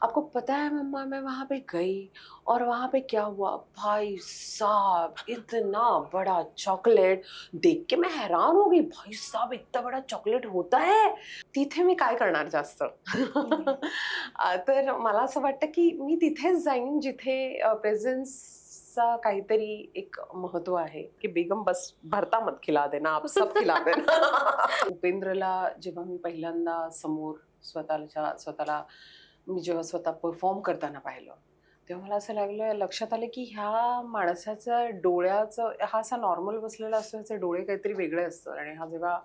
आपको पता है मम्मा, मैं वहाँ पे गई और वहाँ पे क्या हुआ भाई साहब, इतना बड़ा चॉकलेट देख के मैं हैरान हो गई. भाई साहब, इतना बड़ा चॉकलेट होता है. तिथे मी काय करणार जास्त. हं. तर मला असं वाटतं की मी तिथेच जाईन जिथे प्रेझेन्सचा काहीतरी एक महत्व आहे की बेगम बस भरता मत खिला देना, आप सब खिला देना. उपेंद्रला जेव्हा मी पहिल्यांदा समोर स्वतःला मी जेव्हा स्वतः परफॉर्म करताना पाहिलं, तेव्हा मला असं लागलं, लक्षात आलं की ह्या माणसाच्या डोळ्याचं, हा असा नॉर्मल बसलेला असतो, ह्याचे डोळे काहीतरी वेगळे असतात आणि हा जेव्हा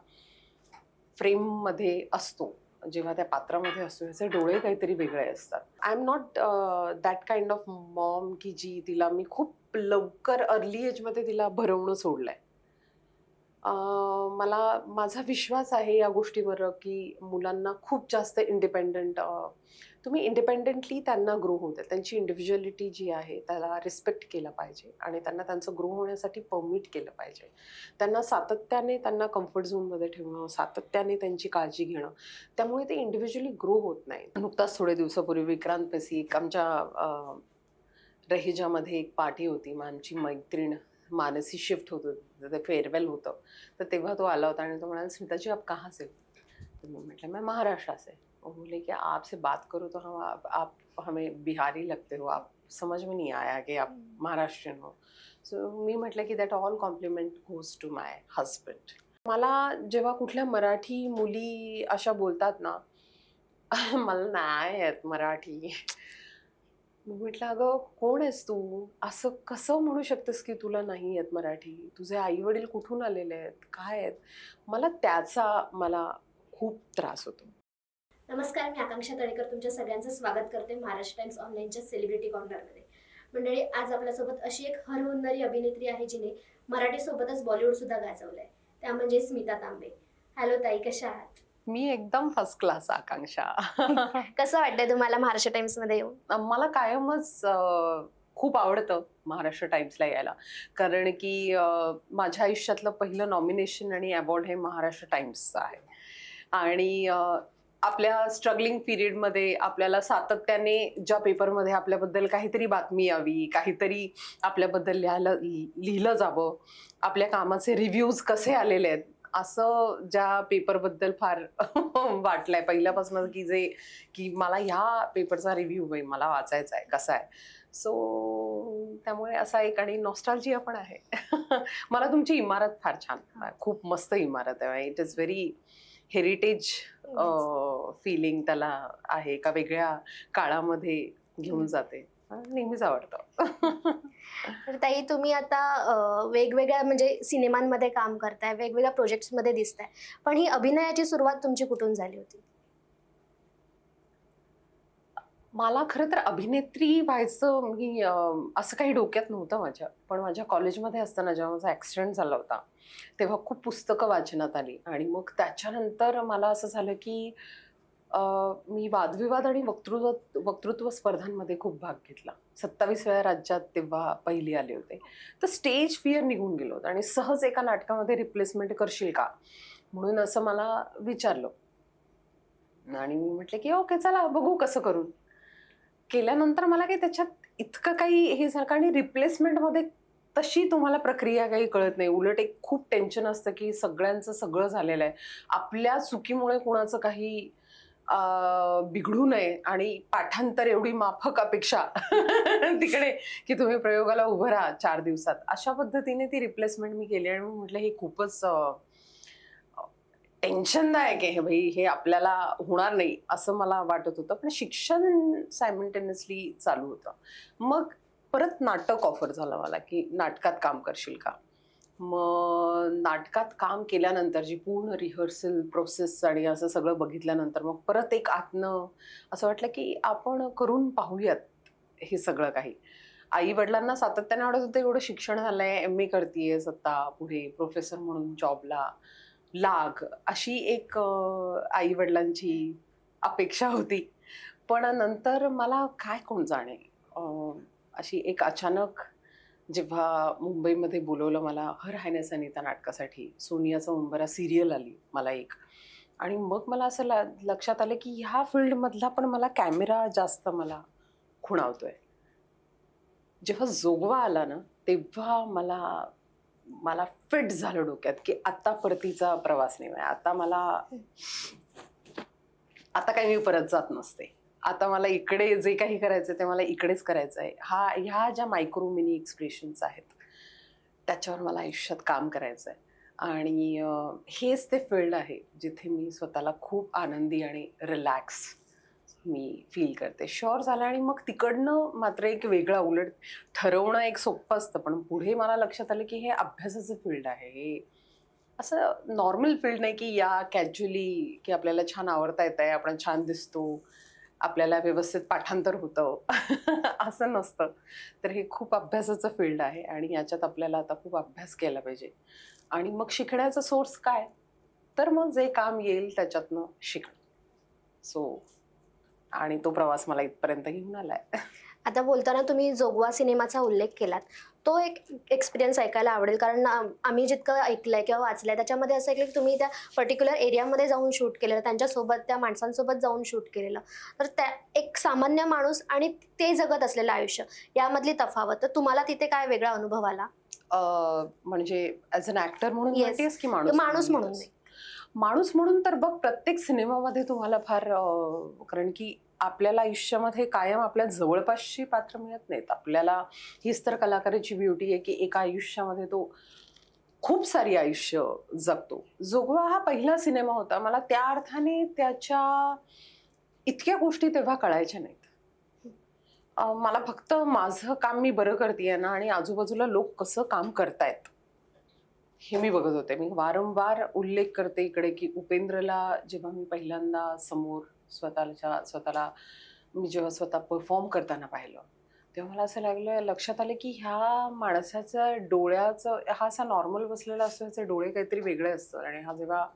फ्रेममध्ये असतो, जेव्हा त्या पात्रामध्ये असतो, ह्याचे डोळे काहीतरी वेगळे असतात. I am not that kind of Maugham की जी तिला मी खूप लवकर अर्ली एजमध्ये तिला भरवणं सोडलंय. अ, मला माझा विश्वास आहे या गोष्टीवर की मुलांना खूप जास्त तुम्ही इंडिपेंडेंटली त्यांना ग्रो होऊ द्या. त्यांची इंडिव्हिज्युअलिटी जी आहे त्याला रिस्पेक्ट केलं पाहिजे आणि त्यांना त्यांचं ग्रो होण्यासाठी परमिट केलं पाहिजे. त्यांना सातत्याने त्यांना कम्फर्ट झोनमध्ये ठेवणं, सातत्याने त्यांची काळजी घेणं. त्यामुळे ते इंडिव्हिज्युअली ग्रो होत नाही. नुकताच थोडे दिवसापूर्वी विक्रांत पेसी एक आमच्या रहिजामध्ये एक पार्टी होती. मग आमची मैत्रीण मानसी शिफ्ट होत होती. तर ते फेअरवेल होतं. तर तेव्हा तो आला होता आणि तो म्हणाला, "स्मिता जी आप कहाँ से हो?" तो मैं म्हटलं, "मैं महाराष्ट्र से." वो बोले कि आपसे बात करूँ तो हम आप हमें बिहारी लगते हो. आप समझ में नहीं आया कि आप हं. महाराष्ट्रीयन हो. सो मी म्हटलं की that all compliment goes to my husband. मला जेव्हा कुठल्या मराठी मुली अशा बोलतात ना, मला नाही येत मराठी. मी म्हटलं, "अगं कोण आहेस तू? असं कसं म्हणू शकतेस की तुला नाही येत मराठी? तुझे आई-वडील कुठून आलेले आहेत? काय आहेत?" मला खूप त्रास होतो. नमस्कार, मी आकांक्षा तळेकर तुमच्या सगळ्यांचं स्वागत करते महाराष्ट्र टाइम्स ऑनलाईनच्या सेलिब्रिटी कॉर्नरमध्ये. मंडळी, आज आपल्यासोबत अशी एक हरहुन्नरी अभिनेत्री आहे जिने मराठीसोबतच बॉलिवूडसुद्धा गाजवलंय. त्या म्हणजे स्मिता तांबे. हॅलो ताई, कशा आहात? मी एकदम फर्स्ट क्लास आकांक्षा. कसं वाटतंय तुम्हाला महाराष्ट्र टाइम्समध्ये येऊन? मला कायमच खूप आवडतं महाराष्ट्र टाइम्सला यायला. कारण की माझ्या आयुष्यातलं पहिलं नॉमिनेशन आणि अवॉर्ड हे महाराष्ट्र टाइम्सचं आहे. आणि आपल्या स्ट्रगलिंग पिरियडमध्ये आपल्याला सातत्याने ज्या पेपरमध्ये आपल्याबद्दल काहीतरी बातमी यावी, काहीतरी आपल्याबद्दल लिहिलं जावं, आपल्या कामाचे रिव्ह्यूज कसे आलेले आहेत, असं ज्या पेपरबद्दल फार वाटलंय पहिल्यापासूनच की मला ह्या पेपरचा रिव्ह्यू बाई मला वाचायचा आहे, कसा आहे. सो त्यामुळे असा एक आणि नॉस्टॅल्जिया पण आहे. मला तुमची इमारत फार छान, खूप मस्त इमारत आहे. It is very heritage yes. Feeling त्याला आहे. एका वेगळ्या काळामध्ये घेऊन हं. जाते. नेहमीच आवडतं. तर ताई, तुम्ही आता वेगवेगळ्या म्हणजे सिनेमांमध्ये काम करताय, वेगवेगळ्या प्रोजेक्ट्समध्ये दिसताय. पण ही अभिनयाची सुरुवात तुमची कुठून झाली होती? मला खरं तर अभिनेत्री व्हायचं असं काही डोक्यात नव्हतं माझ्या. पण माझ्या कॉलेजमध्ये असताना जेव्हा माझा ॲक्सिडेंट झाला होता, तेव्हा खूप पुस्तकं वाचनात आली आणि मग त्याच्यानंतर मला असं झालं की अ, मी वादविवाद आणि वक्तृत्व स्पर्धांमध्ये खूप भाग घेतला. 27 वेळा राज्यात तेव्हा पहिली आले होते. तर स्टेज फिअर निघून गेलं होतं आणि सहज एका नाटकामध्ये रिप्लेसमेंट करशील का? म्हणून असं मला विचारलं आणि मी म्हटलं की "ओके, चला बघू कसं करून." केल्यानंतर मला काही त्याच्यात इतकं काही हे झालं आणि रिप्लेसमेंटमध्ये तशी तुम्हाला प्रक्रिया काही कळत नाही. उलट एक खूप टेन्शन असतं, की सगळ्यांचं सगळं झालेलं आहे. आपल्या चुकीमुळे कुणाचं काही बिघडू नये आणि पाठांतर एवढी माफक अपेक्षा तिकडे, की तुम्ही प्रयोगाला उभं राहा 4 दिवसात. अशा पद्धतीने ती रिप्लेसमेंट मी केली आणि मी म्हटलं हे खूपच टेन्शनदायक आहे हे भाई, हे आपल्याला होणार नाही असं मला वाटत होतं. पण शिक्षण सायमल्टेनियसली चालू होतं. मग परत नाटक ऑफर झालं मला, की नाटकात काम करशील का? मग नाटकात काम केल्यानंतर जी पूर्ण रिहर्सल प्रोसेस आणि असं सगळं बघितल्यानंतर मग परत एक आतनं असं वाटलं, की आपण करून पाहूयात हे सगळं काही. आई-वडिलांना सातत्याने वाटत होतं, एवढं शिक्षण झालंय, एम-ए करतीयेस आता, पुढे प्रोफेसर म्हणून जॉबला लाग, अशी एक आई-वडिलांची अपेक्षा होती. पण नंतर मला काय कोण जाणे, अ, अशी एक अचानक जेव्हा मुंबईमध्ये बोलवलं मला हर हायनेस अनिता नाटकासाठी, सोनियाचा उंबरा सीरियल आली मला एक. आणि मग मला असं लक्षात आलं की ह्या फील्डमधला पण मला कॅमेरा जास्त मला खुणावतोय. जेव्हा जोगवा आला ना, तेव्हा मला मला फिट झालं डोक्यात, की आता परतीचा प्रवास नाही आहे. आता काही मी परत जात नसते. आता मला इकडे जे काही करायचंय ते मला इकडेच करायचं आहे. ह्या ज्या मायक्रो मिनी एक्सप्रेशन्स आहेत, त्याच्यावर मला आयुष्यात काम करायचं आहे. आणि हेच ते फील्ड आहे, जिथे मी स्वतःला खूप आनंदी आणि रिलॅक्स मी फील करते. शुअर झालं आणि मग तिकडनं मात्र एक वेगळा उलट ठरवणं एक सोपं असतं. पण पुढे मला लक्षात आलं, की हे अभ्यासाचं फील्ड आहे. हे असं नॉर्मल फील्ड नाही, की या कॅज्युअली की आपल्याला छान आवरता येतंय, आपण छान दिसतो, आपल्याला व्यवस्थित पाठांतर होतं. असं नसतं. तर हे खूप अभ्यासाचं फील्ड आहे आणि याच्यात आपल्याला आता खूप अभ्यास केला पाहिजे. आणि मग शिकण्याचा सोर्स काय? तर मग जे काम येईल त्याच्यातनं शिकणं. सो आणि तो प्रवास मला इथपर्यंत घेऊन आलाय. आता बोलताना तुम्ही जोगवा सिनेमाचा उल्लेख केलात. तो एक एक्सपिरियन्स ऐकायला आवडेल, कारण आम्ही जितकं ऐकलंय किंवा वाचलंय त्याच्यामध्ये असं ऐकलं की तुम्ही त्या पर्टिक्युलर एरियामध्ये जाऊन शूट केलेलं, त्यांच्यासोबत त्या माणसांसोबत जाऊन शूट केलेलं. तर त्या एक सामान्य माणूस आणि ते जगत असलेलं आयुष्य यामधली तफावत, तर तुम्हाला तिथे काय वेगळा अनुभव आला? म्हणजे ॲज अन ॲक्टर म्हणून येस. म्हणतेस की माणूस माणूस म्हणून म्हणून म्हणतेस? नाही. माणूस म्हणून तर बघ प्रत्येक सिनेमामध्ये तुम्हाला फार कारण की आपल्याला आयुष्यामध्ये कायम आपल्या जवळपासची पात्र मिळत नाहीत. आपल्याला हीच तर कलाकाराची ब्युटी आहे, की एका आयुष्यामध्ये तो खूप सारी आयुष्य जगतो. जोगवा हा पहिला सिनेमा होता. मला त्या अर्थाने त्याच्या इतक्या गोष्टी तेव्हा कळायच्या नाहीत. मला फक्त माझं काम मी बरं करतेय ना आणि आजूबाजूला लोक कसं काम करतायत, हे मी बघत होते. मी वारंवार उल्लेख करते इकडे, की उपेंद्रला जेव्हा मी पहिल्यांदा समोर स्वतःला मी जेव्हा स्वतः परफॉर्म करताना पाहिलं, तेव्हा मला असं लक्षात आलं, की ह्या माणसाच्या डोळ्याचं हा असा नॉर्मल बसलेला असतो, ह्याचे डोळे काहीतरी वेगळे असतात आणि हा जेव्हा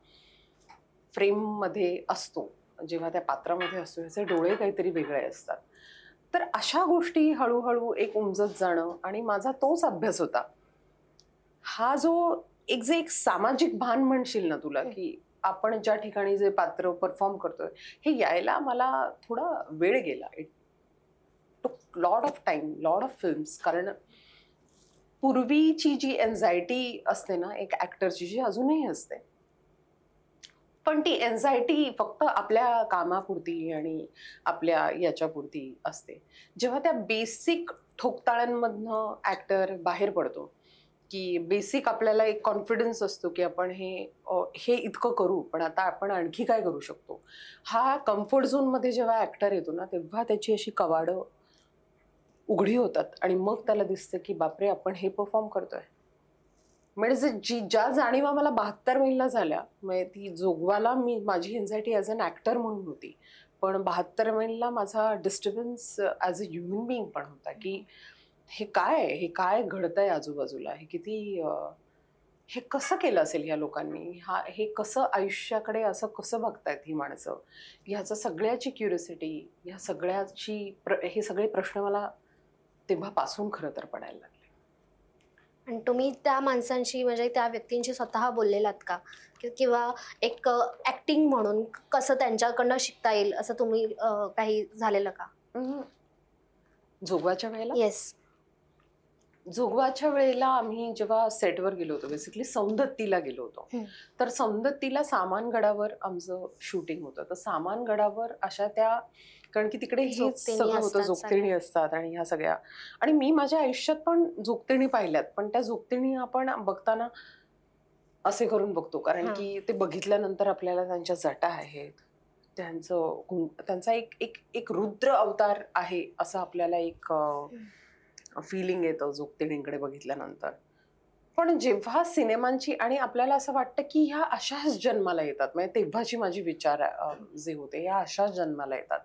फ्रेममध्ये असतो, जेव्हा त्या पात्रामध्ये असतो, ह्याचे डोळे काहीतरी वेगळे असतात. तर अशा गोष्टी हळू एक उमजत जाणं आणि माझा तोच अभ्यास होता. हा जो एक सामाजिक भान म्हणशील ना तुला, की आपण ज्या ठिकाणी जे पात्र परफॉर्म करतोय, हे यायला मला थोडा वेळ गेला. It took lot of time, lot of films. कारण पूर्वीची जी अँक्झायटी असते ना एक ॲक्टरची, जी अजूनही असते. पण ती अँक्झायटी फक्त आपल्या कामापुरती आणि आपल्या याच्यापुरती असते. जेव्हा त्या बेसिक ठोकताळ्यांमधनं ॲक्टर बाहेर पडतो, की बेसिक आपल्याला एक कॉन्फिडन्स असतो, की आपण हे इतकं करू, पण आता आपण आणखी काय करू शकतो? हा कम्फर्ट झोनमध्ये जेव्हा ॲक्टर येतो ना, तेव्हा त्याची अशी कवाडं उघडी होतात आणि मग त्याला दिसतं, की बापरे! आपण हे परफॉर्म करतोय. म्हणजे ज्या जाणीवा मला 72 मैलला झाल्या, म्हणजे ती जोगवाला माझी अँक्झायटी ॲज अन ॲक्टर म्हणून होती. पण 72 मैलला माझा disturbance as a human being पण होता, की हे काय आहे? हे काय घडतंय आजूबाजूला? हे कसं केलं असेल ह्या लोकांनी? हे कसं आयुष्याकडे असं कसं बघतायत ही माणसं? ह्याचं सगळ्याची क्युरिओसिटी, ह्या सगळ्याची हे सगळे प्रश्न मला तेव्हापासून खरं तर पडायला लागले. आणि तुम्ही त्या माणसांशी म्हणजे त्या व्यक्तींशी स्वतः बोललेलात का? किंवा एक ॲक्टिंग म्हणून कसं त्यांच्याकडनं शिकता येईल असं तुम्ही काही झालेलं का? जोगवाच्या वेळेला? येस. जोगवाच्या वेळेला आम्ही जेव्हा सेटवर गेलो होतो, बेसिकली सौंदत्तीला गेलो होतो. हं. तर सौंदत्तीला सामानगडावर आमचं शूटिंग होतं. तर सामानगडावर अशा त्या कारण की तिकडे हेच जोगतेनी सगळं होतं, असतात जोगतिणी सगळ्या. असतात आणि ह्या सगळ्या आणि मी माझ्या आयुष्यात पण जोगतिणी पाहिल्यात. पण त्या जोगतिणी आपण बघताना असे करून बघतो, कारण हां. की ते बघितल्यानंतर आपल्याला त्यांच्या जटा आहेत. त्यांचा एक रुद्र अवतार आहे, असं आपल्याला एक हं. फीलिंग येतं जोगतिणींकडे बघितल्यानंतर. पण जेव्हा सिनेमांची आणि आपल्याला असं वाटतं, की ह्या अशाच जन्माला येतात. म्हणजे तेव्हाची माझी विचार जे होते, ह्या अशाच जन्माला येतात.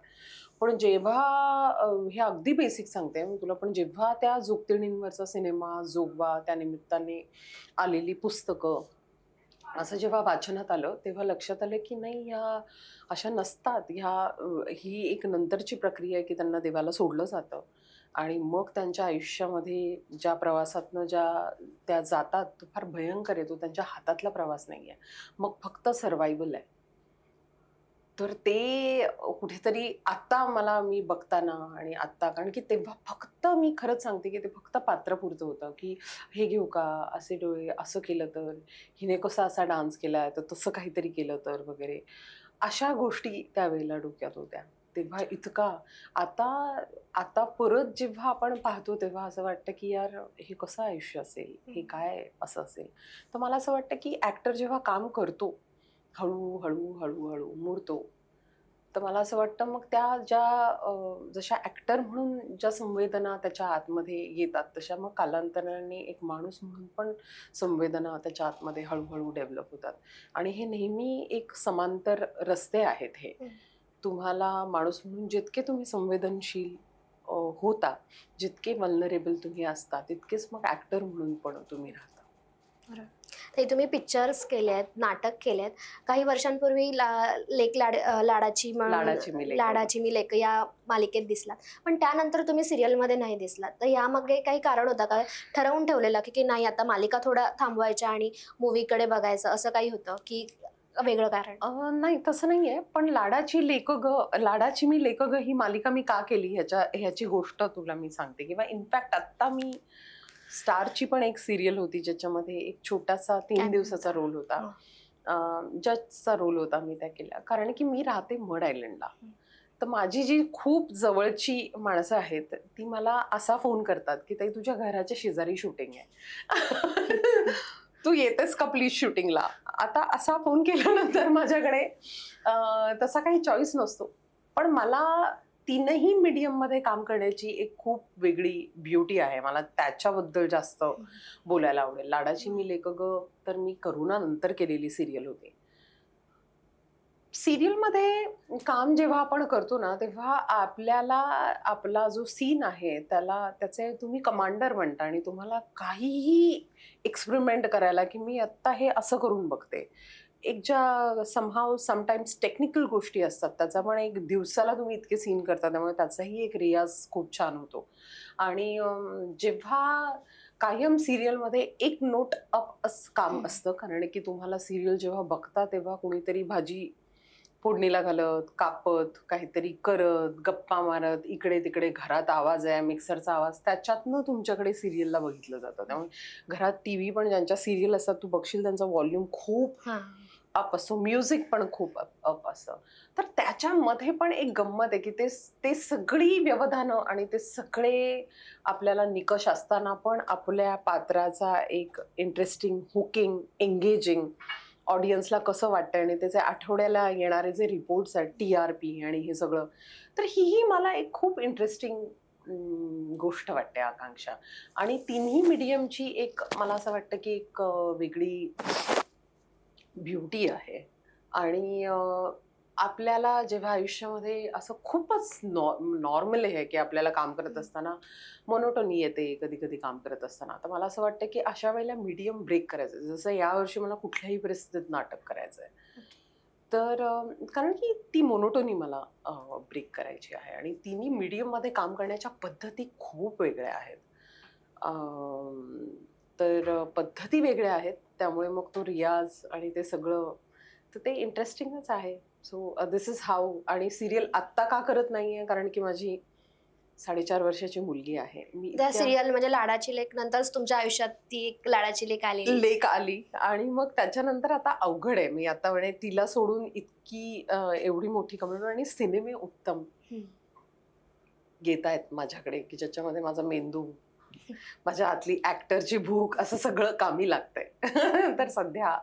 पण जेव्हा हे अगदी बेसिक सांगते मी तुला, पण जेव्हा त्या जोगतिणींवरचा सिनेमा, जोगवा, त्या निमित्ताने आलेली पुस्तकं, असं जेव्हा वाचनात आलं, तेव्हा लक्षात आलं, की नाही ह्या अशा नसतात. ही एक नंतरची प्रक्रिया आहे, की त्यांना देवाला सोडलं जातं आणि मग त्यांच्या आयुष्यामध्ये ज्या प्रवासातनं त्या जातात, तो फार भयंकर आहे. तो त्यांच्या हातातला प्रवास नाहीये. मग फक्त सर्व्हायव्हल आहे. तर ते कुठेतरी आता मला मी बघताना आणि आता, कारण की तेव्हा फक्त मी खरंच सांगते की ते फक्त पात्रापुरतं होतं, की हे घेऊ का, असे डोळे, असं केलं तर, हिने कसा असा डान्स केलाय तर तसं काहीतरी केलं तर वगैरे, अशा गोष्टी त्यावेळेला डोक्यात होत्या. तेव्हा इतका आता आता परत जेव्हा आपण पाहतो तेव्हा असं वाटतं की यार हे कसं आयुष्य असेल, हे काय असं असेल. तर मला असं वाटतं की ॲक्टर जेव्हा काम करतो, हळू, हळू मुरतो. तर मला असं वाटतं मग त्या ज्या जशा ॲक्टर म्हणून ज्या संवेदना त्याच्या आतमध्ये येतात, तशा मग कालांतराने एक माणूस म्हणून पण संवेदना त्याच्या आतमध्ये हळू डेव्हलप होतात. आणि हे नेहमी एक समांतर रस्ते आहेत हे. तुम्हाला माणूस म्हणून जितके तुम्ही संवेदनशील होता, जितके वल्नरेबल तुम्ही असता, तितकेच मग ॲक्टर म्हणून पण तुम्ही राहता. बरोबर. ते तुम्ही पिक्चर्स केले आहेत, नाटक केले आहेत. काही वर्षांपूर्वी लाडाची म्हणून लाडाची मी लेक. लाडाची मी लेक या मालिकेत दिसलात. पण त्यानंतर तुम्ही सीरियलमध्ये नाही दिसलात. तर यामागे काही कारण होतं का? ठरवून ठेवलेलं की नाही आता मालिका थोड्या थांबवायच्या आणि मूव्हीकडे बघायचं असं काही होतं की वेगळं कारण? नाही तसं नाहीये. पण लाडाची मी लेक गं ही मालिका मी का केली ह्याची गोष्ट तुला मी सांगते. किंवा इनफॅक्ट आत्ता मी स्टारची पण एक सीरियल होती ज्याच्यामध्ये एक छोटासा 3 दिवसाचा रोल होता. हो. जजचा रोल होता, मी त्या केला. कारण की मी राहते मड आयलंडला. हं. तर माझी जी खूप जवळची माणसं आहेत, ती मला असा फोन करतात, की "ताई तुझ्या घराच्या शेजारी शूटिंग आहे. तू येतेस का प्लीज शूटिंगला?" आता असा फोन केल्यानंतर माझ्याकडे तसा काही चॉईस नसतो. पण मला तीनही मीडियममध्ये काम करण्याची एक खूप वेगळी ब्युटी आहे. मला त्याच्याबद्दल जास्त बोलायला आवडेल. लाडाची मी लेक गं तर मी करोनानंतर केलेली सीरियल होती. सीरियलमध्ये काम जेव्हा आपण करतो ना, तेव्हा आपल्याला आपला जो सीन आहे, त्याचे तुम्ही कमांडर बनता आणि तुम्हाला काहीही एक्सपेरिमेंट करायला, की मी आत्ता हे असं करून बघते. एक ज्या समटाईम्स टेक्निकल गोष्टी असतात, त्याचा पण एक दिवसाला तुम्ही इतके सीन करता, त्यामुळे त्याचाही एक रियाज खूप छान होतो. आणि जेव्हा कायम सीरियलमध्ये एक नोट अप काम असतं, कारण की तुम्हाला सीरियल जेव्हा बघता, तेव्हा कोणीतरी भाजी फोडणीला घालत, कापत, काहीतरी करत, गप्पा मारत, इकडे-तिकडे घरात आवाज आहे, मिक्सरचा आवाज, त्याच्यातनं तुमच्याकडे सीरियलला बघितलं जातं. त्यामुळे घरात टीव्ही पण ज्यांच्या सीरियल असतात, तू बघशील त्यांचा व्हॉल्यूम खूप हां. अप असतो, म्युझिक पण खूप अप असतं. तर त्याच्यामध्ये पण एक गंमत आहे, की ते सगळी व्यवधानं आणि ते सगळे आपल्याला निकष असताना पण आपल्या पात्राचा एक इंटरेस्टिंग, हुकिंग, एंगेजिंग ऑडियन्सला कसं वाटतंय आणि त्याचे आठवड्याला येणारे जे रिपोर्ट्स आहेत, टी-आर-पी आणि हे सगळं, तर हीही मला एक खूप इंटरेस्टिंग गोष्ट वाटते आकांक्षा. आणि तिन्ही मीडियमची एक मला असं वाटतं, की एक वेगळी ब्युटी आहे. आणि आपल्याला जेव्हा आयुष्यामध्ये असं खूपच नॉर्मल आहे, की आपल्याला काम करत असताना मोनोटोनी येते कधी-कधी काम करत असताना. तर मला असं वाटतं, की अशा वेळेला मीडियम ब्रेक करायचं आहे. जसं यावर्षी मला कुठल्याही परिस्थितीत नाटक करायचं आहे. तर कारण की ती मोनोटोनी मला ब्रेक करायची आहे आणि तिन्ही मीडियममध्ये काम करण्याच्या पद्धती खूप वेगळ्या आहेत. तर पद्धती वेगळ्या आहेत. त्यामुळे मग तो रियाज आणि ते सगळं, तर ते इंटरेस्टिंगच आहे. So this is how. आणि सीरियल आत्ता का करत नाहीये, कारण की माझी 4.5 वर्षाची मुलगी आहे. मी त्या इतक्या सीरियल म्हणजे लाडाची लेक नंतरच तुमच्या आयुष्यात ती एक लाडाची लेक आलेली. लेक आली आणि मग त्याच्यानंतर आता अवघड आहे. मी आता म्हणे तिला सोडून इतकी एवढी मोठी कमिटमेंट आणि सिनेमे उत्तम हं. येतायत माझ्याकडे, की ज्याच्यामध्ये माझा मेंदू, माझ्या आतली ॲक्टरची भूक असं सगळं कामी लागतंय. तर सध्या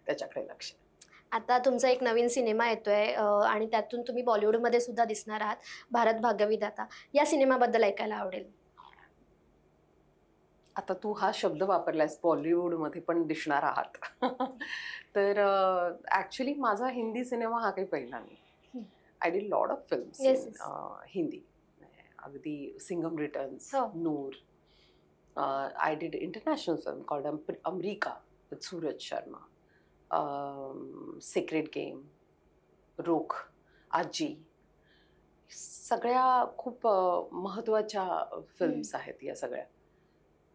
त्याच्याकडे लक्ष आहे. आता तुमचा एक नवीन सिनेमा येतोय आणि त्यातून तुम्ही बॉलिवूडमध्ये सुद्धा दिसणार आहात, भारत भाग्यविधाता. या सिनेमाबद्दल ऐकायला आवडेल. आता तू हा शब्द वापरलायस, बॉलिवूडमध्ये पण दिसणार आहात. तर ॲक्चुअली माझा हिंदी सिनेमा हा काही पहिला नाही. हं. I did lot of films yes, in yes. Hindi. अगदी सिंघम रिटर्न्स, हो. Noor. I did international film called America with Suraj Sharma. Sacred game, रोख, आजी. सगळ्या खूप महत्त्वाच्या हं. फिल्म्स आहेत या सगळ्या.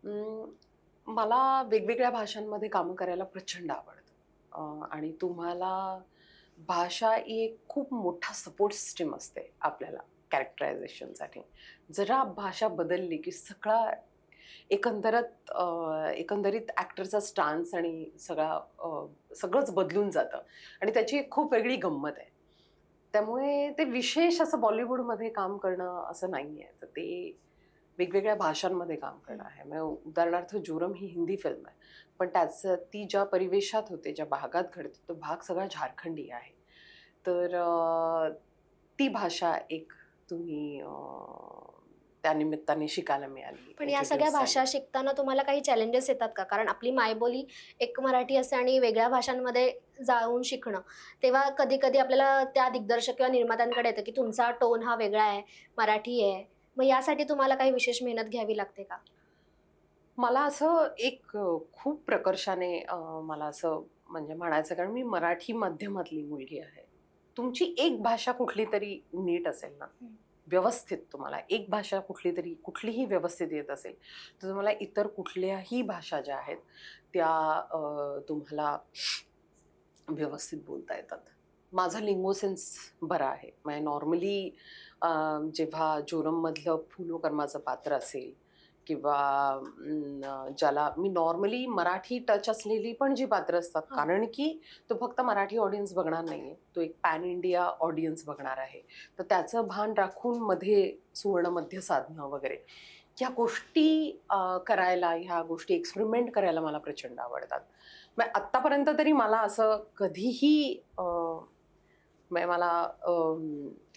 अं, मला वेगवेगळ्या भाषांमध्ये कामं करायला प्रचंड आवडतं. आणि तुम्हाला भाषा ही एक खूप मोठा सपोर्ट सिस्टीम असते आपल्याला कॅरेक्टरायझेशनसाठी. जरा भाषा बदलली की एकंदरीत ॲक्टरचा स्टान्स आणि सगळंच बदलून जातं आणि त्याची एक खूप वेगळी गंमत आहे. त्यामुळे ते विशेष असं बॉलिवूडमध्ये काम करणं असं नाही आहे. तर ते वेगवेगळ्या भाषांमध्ये काम करणं आहे. म्हणजे उदाहरणार्थ जुरम ही हिंदी फिल्म आहे. पण ती ज्या परिवेशात होते, ज्या भागात घडते, तो भाग सगळा झारखंडी आहे. तर ती भाषा एक तुम्ही त्या निमित्ताने शिकायला मिळाली, पण या सगळ्या इंट्रोड्यूस झाली. भाषा शिकताना तुम्हाला काही चॅलेंजेस येतात का? कारण आपली मायबोली एक मराठी असते आणि वेगळ्या भाषांमध्ये जाऊन शिकणं, तेव्हा कधी-कधी आपल्याला त्या दिग्दर्शक किंवा निर्मात्यांकडे येतं, की तुमचा टोन हा वेगळा आहे, मराठी आहे. मग यासाठी तुम्हाला काही विशेष मेहनत घ्यावी लागते का? मला असं खूप प्रकर्षाने मला असं म्हणजे म्हणायचं, कारण मी मराठी माध्यमातली मुलगी आहे. तुमची एक भाषा कुठली तरी नीट असेल ना, हं. व्यवस्थित तुम्हाला एक भाषा कुठलीही व्यवस्थित येत असेल, तर तुम्हाला इतर कुठल्याही भाषा ज्या आहेत त्या तुम्हाला व्यवस्थित बोलता येतात. माझा लिंगो सेन्स बरा आहे. म्हणजे नॉर्मली जेव्हा जोरममधलं फुलो पात्र असेल किंवा ज्याला मी नॉर्मली मराठी टच असलेली पण जी पात्र असतात, हां. कारण की तो फक्त मराठी ऑडियन्स बघणार नाहीये, तो एक पॅन इंडिया ऑडियन्स बघणार आहे. तर त्याचं भान राखून मध्ये सुवर्णमध्य साधणं वगैरे ह्या गोष्टी ह्या गोष्टी एक्सपेरिमेंट करायला मला प्रचंड आवडतात. मग आत्तापर्यंत तरी मला असं कधीही म्हणजे मला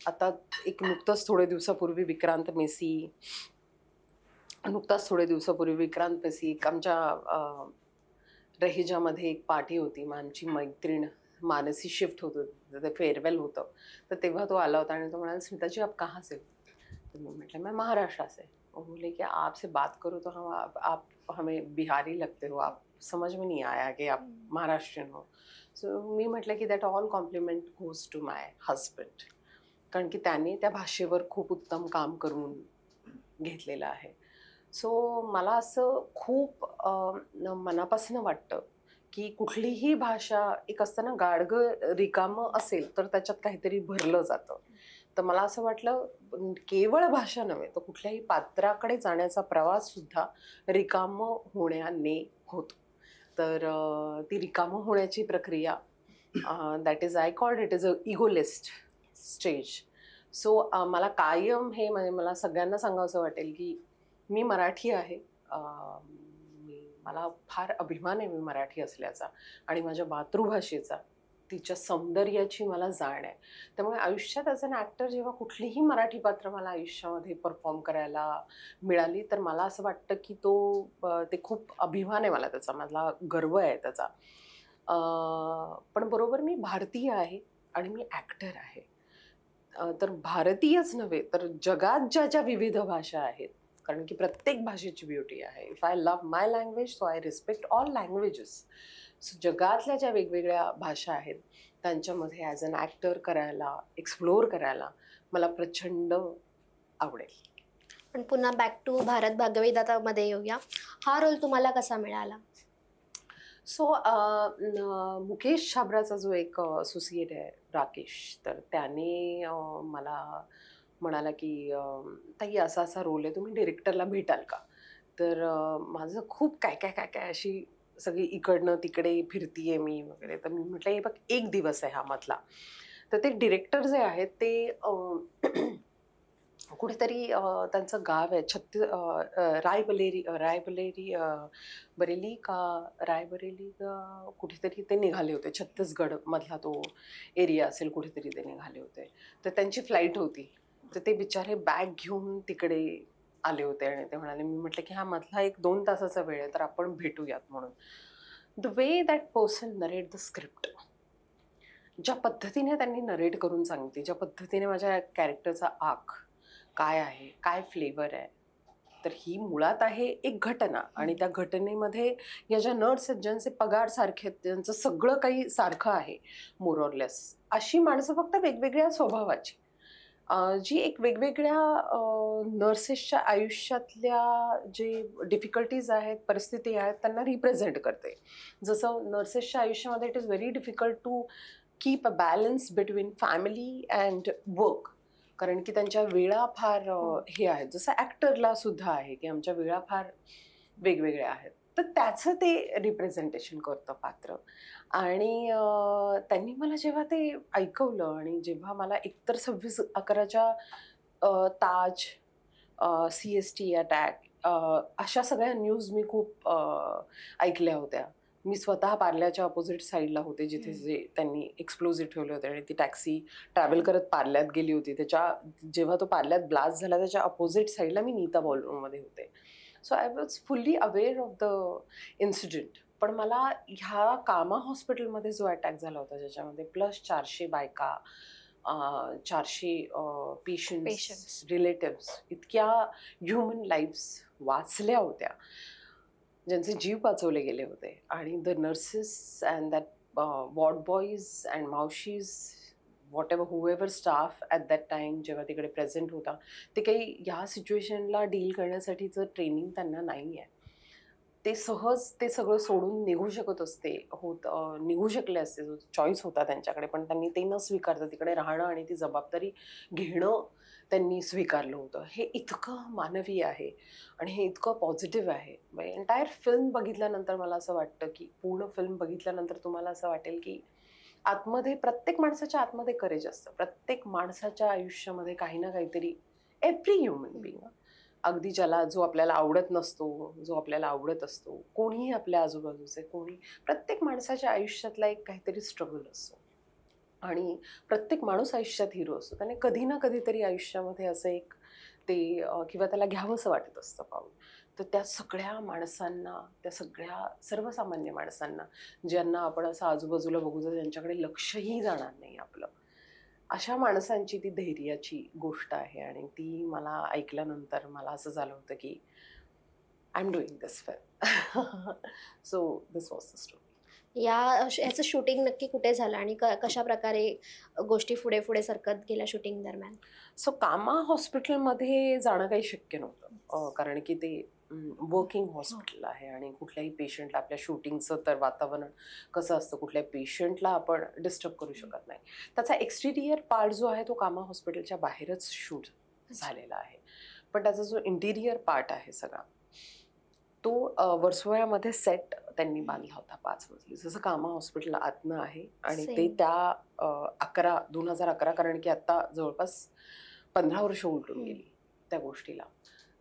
आता एक नुकताच थोडे दिवसापूर्वी विक्रांत मेसी एक आमच्या रहिजामध्ये एक पार्टी होती. मग आमची मैत्रीण मानसी शिफ्ट होत होती. ते फेअरवेल होतं. तर तेव्हा तो आला होता आणि तो म्हणाला, "स्मिता जी आप कहाँ से हो?" तो मैं म्हटलं, "मैं महाराष्ट्र से." वो बोले कि आपसे बात करूँ तो हम आप हमें बिहारी लगते हो. आप समझ में नहीं आया कि आप हं. महाराष्ट्रीयन हो. सो मी म्हटलं की that all compliment goes to my husband. कारण की त्याने त्या भाषेवर खूप उत्तम काम करून घेतलेलं आहे. सो मला असं खूप मनापासून वाटतं, की कुठलीही भाषा एक असतं ना, गाडगं रिकामं असेल तर त्याच्यात काहीतरी भरलं जातं. तर मला असं वाटलं केवळ भाषा नव्हे तर कुठल्याही पात्राकडे जाण्याचा प्रवास सुद्धा रिकामं होण्याने होतो. तर ती रिकामं होण्याची प्रक्रिया that is I called it is a egoless stage. So मला कायम हे म्हणजे मला सगळ्यांना सांगावसं वाटेल, की मी मराठी आहे. अ, मला फार अभिमान आहे मी मराठी असल्याचा आणि माझ्या मातृभाषेचा, तिच्या सौंदर्याची मला जाण आहे. त्यामुळे आयुष्यात ॲज अन ॲक्टर जेव्हा कुठलीही मराठी पात्र मला आयुष्यामध्ये परफॉर्म करायला मिळाली, तर मला असं वाटतं की ते खूप अभिमान आहे मला त्याचा, मला गर्व आहे त्याचा. पण बरोबर मी भारतीय आहे आणि मी ॲक्टर आहे. तर भारतीयच नव्हे, तर जगात ज्या विविध भाषा आहेत, कारण की प्रत्येक भाषेची ब्युटी आहे. If I love my language, so I respect all languages. So जगातल्या ज्या वेगवेगळ्या भाषा आहेत, त्यांच्यामध्ये ॲज अन ॲक्टर करायला, एक्सप्लोर करायला मला प्रचंड आवडेल. पण पुन्हा बॅक टू भारत भाग्यविधातामध्ये येऊया. हा रोल तुम्हाला कसा मिळाला? सो मुकेश छाबराचा जो एक असोसिएट आहे राकेश, तर त्याने मला म्हणाला की ताई असा रोल आहे, तुम्ही डिरेक्टरला भेटाल का? तर माझं खूप काय अशी सगळी इकडनं तिकडे फिरतीये मी वगैरे. तर मी म्हटलं, "हे बघ, एक दिवस आहे हा मधला." तर ते डिरेक्टर जे आहेत ते कुठेतरी त्यांचं गाव आहे बरेली का रायबरेली का कुठेतरी ते निघाले होते. छत्तीसगड मधला तो एरिया असेल, कुठेतरी ते निघाले होते. तर त्यांची फ्लाइट होती. तर ते बिचारे बॅग घेऊन तिकडे आले होते आणि ते म्हणाले, मी म्हटलं की हा मधला 1-2 तासाचा वेळ आहे, तर आपण भेटूयात म्हणून. The way that person narrate the script, ज्या पद्धतीने त्यांनी नरेट करून सांगितली, ज्या पद्धतीने माझ्या कॅरेक्टरचा आर्क काय आहे, काय फ्लेवर आहे, तर ही मुळात आहे एक घटना आणि त्या घटनेमध्ये या ज्या नर्स आहेत, ज्यांचे पगार सारखे आहेत, त्यांचं सगळं काही सारखं आहे मोर ऑर लेस. अशी माणसं फक्त वेगवेगळ्या स्वभावाची. जी एक वेगवेगळ्या नर्सेसच्या आयुष्यातल्या जे डिफिकल्टीज आहेत, परिस्थिती आहेत, त्यांना रिप्रेझेंट करते. जसं नर्सेसच्या आयुष्यामध्ये it is very difficult to keep a balance between family and work. कारण की त्यांच्या वेळा फार हे आहेत, जसं ॲक्टरला सुद्धा आहे की आमच्या वेळा फार वेगवेगळ्या आहेत. तर त्याचं ते रिप्रेझेंटेशन करतं पात्र. आणि त्यांनी मला जेव्हा ते ऐकवलं आणि जेव्हा मला एकतर 26/11च्या ताज, CST अटॅक, अशा सगळ्या न्यूज मी खूप ऐकल्या होत्या. मी स्वतः पार्ल्याच्या अपोझिट साईडला होते, जिथे जे त्यांनी एक्सप्लोजिव्ह ठेवले होते आणि ती टॅक्सी ट्रॅव्हल करत पार्ल्यात गेली होती. जेव्हा तो पार्ल्यात ब्लास्ट झाला, त्याच्या अपोझिट साईडला मी नीता बॉलरूममध्ये होते. So I was fully aware of the incident. पण मला ह्या कामा हॉस्पिटलमध्ये जो अटॅक झाला होता, ज्याच्यामध्ये प्लस 400 बायका, 400 पेशंट्स, रिलेटिव्स, इतक्या ह्युमन लाईफ्स वाचल्या होत्या, ज्यांचे जीव वाचवले गेले होते. आणि the nurses and that ward boys and मावशीज, whatever whoever staff at that time जेव्हा तिकडे प्रेझेंट होता, ते काही ह्या सिच्युएशनला डील करण्यासाठीचं ट्रेनिंग त्यांना नाही आहे. ते सहज ते सगळं सोडून निघू शकले असते, जो चॉईस होता त्यांच्याकडे. पण त्यांनी ते न स्वीकारता तिकडे राहणं आणि ती जबाबदारी घेणं त्यांनी स्वीकारलं होतं. हे इतकं मानवी आहे आणि हे इतकं पॉझिटिव्ह आहे. एंटायर फिल्म बघितल्यानंतर मला असं वाटतं, की पूर्ण फिल्म बघितल्यानंतर तुम्हाला असं वाटेल, की आतमध्ये, प्रत्येक माणसाच्या आतमध्ये करेज असतं. प्रत्येक माणसाच्या आयुष्यामध्ये काही ना काहीतरी, एव्हरी ह्युमन बिंग, अगदी जो आपल्याला आवडत नसतो, जो आपल्याला आवडत असतो, कोणीही आपल्या आजूबाजूचे कोणी, प्रत्येक माणसाच्या आयुष्यातला एक काहीतरी स्ट्रगल असतो. आणि प्रत्येक माणूस आयुष्यात हिरो असतो. त्याने कधी ना कधीतरी आयुष्यामध्ये असं एक ते किंवा त्याला घ्यावंसं वाटत असतं पाऊल. तर त्या सगळ्या माणसांना, त्या सगळ्या सर्वसामान्य माणसांना, ज्यांना आपण असं आजूबाजूला बघू तर त्यांच्याकडे लक्षही जाणार नाही आपलं, अशा माणसांची ती धैर्याची गोष्ट आहे. आणि ती मला ऐकल्यानंतर मला असं झालं होतं, की I am doing this film. So this was the story. याचं शूटिंग नक्की कुठे झालं आणि कशा प्रकारे गोष्टी पुढे पुढे सरकत गेल्या शूटिंग दरम्यान? सो कामा हॉस्पिटलमध्ये जाणं काही शक्य नव्हतं. कारण की ते वर्किंग हॉस्पिटल आहे आणि कुठल्याही पेशंटला, आपल्या शूटिंगचं तर वातावरण कसं असतं, कुठल्याही पेशंटला आपण डिस्टर्ब करू शकत नाही. त्याचा एक्सटिरियर पार्ट जो आहे तो कामा हॉस्पिटलच्या बाहेरच शूट झालेला आहे. पण त्याचा जो इंटिरियर पार्ट आहे सगळा, तो वर्सोव्यामध्ये सेट त्यांनी बांधला होता 5 मजली. जसं कामा हॉस्पिटल आतनं आहे आणि ते Same. त्या 2011, कारण की आता जवळपास 15 वर्ष उलटून गेली त्या गोष्टीला.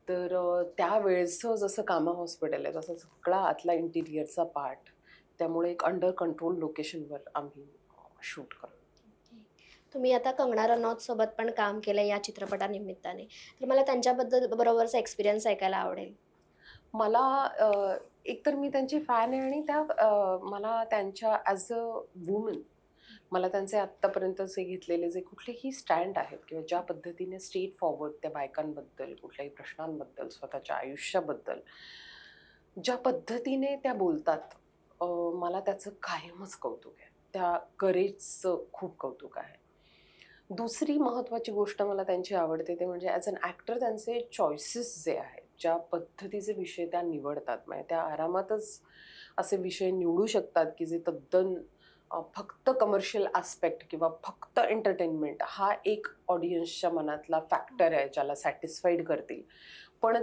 तर त्यावेळेचं जसं कामा हॉस्पिटल आहे तसा सगळा आतला इंटिरियरचा पार्ट, त्यामुळे एक अंडर कंट्रोल लोकेशनवर आम्ही शूट करतो. तुम्ही आता कंगना रनौत सोबत पण काम केलं या चित्रपटानिमित्ताने. तर मला त्यांच्याबद्दल बरोबरचा एक्सपिरियन्स ऐकायला आवडेल. मला एकतर मी त्यांची फॅन आहे आणि मला त्यांच्या ॲज अ वुमन, मला त्यांचे आत्तापर्यंतचे घेतलेले जे कुठलेही स्टँड आहेत किंवा ज्या पद्धतीने स्ट्रेट फॉरवर्ड त्या बायकांबद्दल, कुठल्याही प्रश्नांबद्दल, स्वतःच्या आयुष्याबद्दल ज्या पद्धतीने त्या बोलतात, मला त्याचं कायमच कौतुक आहे. त्या करेजचं खूप कौतुक आहे. दुसरी महत्त्वाची गोष्ट मला त्यांची आवडते ते म्हणजे ॲज अन ॲक्टर त्यांचे चॉईसेस जे आहेत, ज्या पद्धतीचे विषय त्या निवडतात, म्हणजे त्या आरामातच असे विषय निवडू शकतात की जे तद्दन फक्त कमर्शियल ॲस्पेक्ट किंवा फक्त एंटरटेनमेंट हा एक ऑडियन्सच्या मनातला फॅक्टर आहे ज्याला सॅटिस्फाईड करतील. पण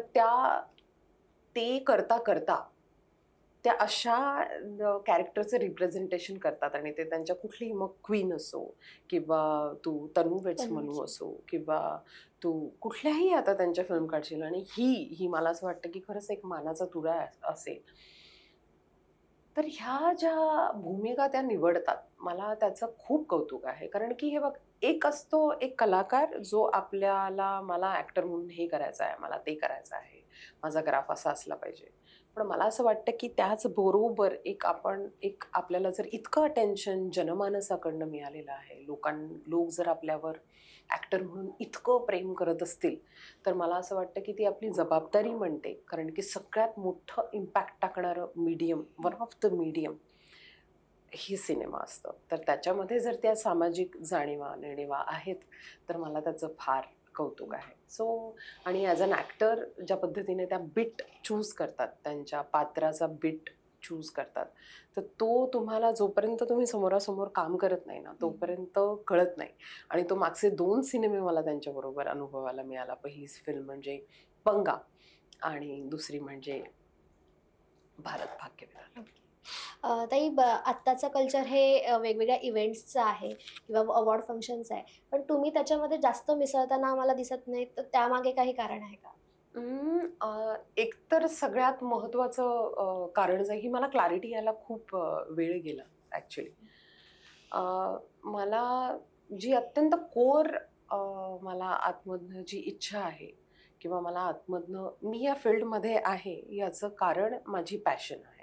ते करता करता त्या अशा कॅरेक्टरचं रिप्रेझेंटेशन करतात आणि ते त्यांच्या कुठलीही, मग क्वीन असो किंवा तू तनू वेट्स मनू असो किंवा तू कुठल्याही आता त्यांच्या फिल्म काढशील, आणि ही मला असं वाटतं की खरंच एक मानाचा तुरा असेल. तर ह्या ज्या भूमिका त्या निवडतात, मला त्याचं खूप कौतुक आहे. कारण की हे बघ, एक असतो एक कलाकार जो मला ॲक्टर म्हणून हे करायचं आहे, मला ते करायचं आहे, माझा ग्राफ असा असला पाहिजे. पण मला असं वाटतं की त्याचबरोबर आपल्याला जर इतकं अटेन्शन जनमानसाकडनं मिळालेलं आहे, लोक जर आपल्यावर ॲक्टर म्हणून इतकं प्रेम करत असतील, तर मला असं वाटतं की ती आपली जबाबदारी म्हणते. कारण की सगळ्यात मोठं इम्पॅक्ट टाकणारं medium, one of the medium he cinema असतं. तर त्याच्यामध्ये जर त्या सामाजिक जाणीवा आहेत, तर मला त्याचं फार कौतुक आहे. आणि ॲज अन ॲक्टर ज्या पद्धतीने त्या बिट चूज करतात, त्यांच्या पात्राचा बिट चूज करतात. तर तो तुम्हाला जोपर्यंत तुम्ही समोरासमोर काम करत नाही ना तोपर्यंत कळत नाही. आणि तो मागचे 2 सिनेमे मला त्यांच्याबरोबर अनुभवायला मिळाला. पहिली फिल्म म्हणजे पंगा आणि दुसरी म्हणजे भारत भाग्य विधाता. ताई आत्ताचं कल्चर हे वेगवेगळ्या इव्हेंट्सचं आहे किंवा अवॉर्ड फंक्शनचं आहे. पण तुम्ही त्याच्यामध्ये जास्त मिसळताना आम्हाला दिसत नाही, तर त्यामागे काही कारण आहे का? एकतर सगळ्यात महत्त्वाचं कारण जे आहे, की मला क्लॅरिटी यायला खूप वेळ गेला ॲक्चुअली. मला जी अत्यंत कोर मला आतमधनं जी इच्छा आहे किंवा मला आतमधनं मी या फील्डमध्ये आहे याचं कारण माझी पॅशन आहे.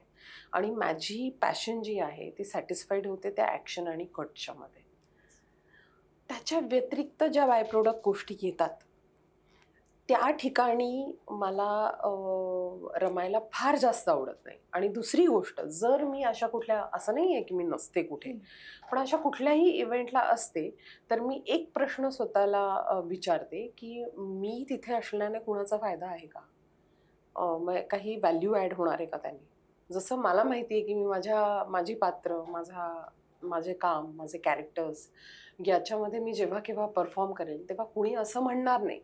आणि माझी पॅशन जी आहे ती सॅटिस्फाईड होते त्या ॲक्शन आणि कटच्यामध्ये. त्याच्या व्यतिरिक्त ज्या बाय प्रॉडक्ट गोष्टी येतात, त्या ठिकाणी मला रमायला फार जास्त आवडत नाही. आणि दुसरी गोष्ट, जर मी अशा कुठल्या असं नाही आहे की मी नसते कुठे, पण अशा कुठल्याही इव्हेंटला असते, तर मी एक प्रश्न स्वतःला विचारते की मी तिथे असल्याने कुणाचा फायदा आहे का? मग काही व्हॅल्यू ॲड होणार आहे का त्यांनी? जसं मला माहिती आहे की मी माझी पात्र, माझे काम, माझे कॅरेक्टर्स याच्यामध्ये मी जेव्हा केव्हा परफॉर्म करेल, तेव्हा कुणी असं म्हणणार नाही.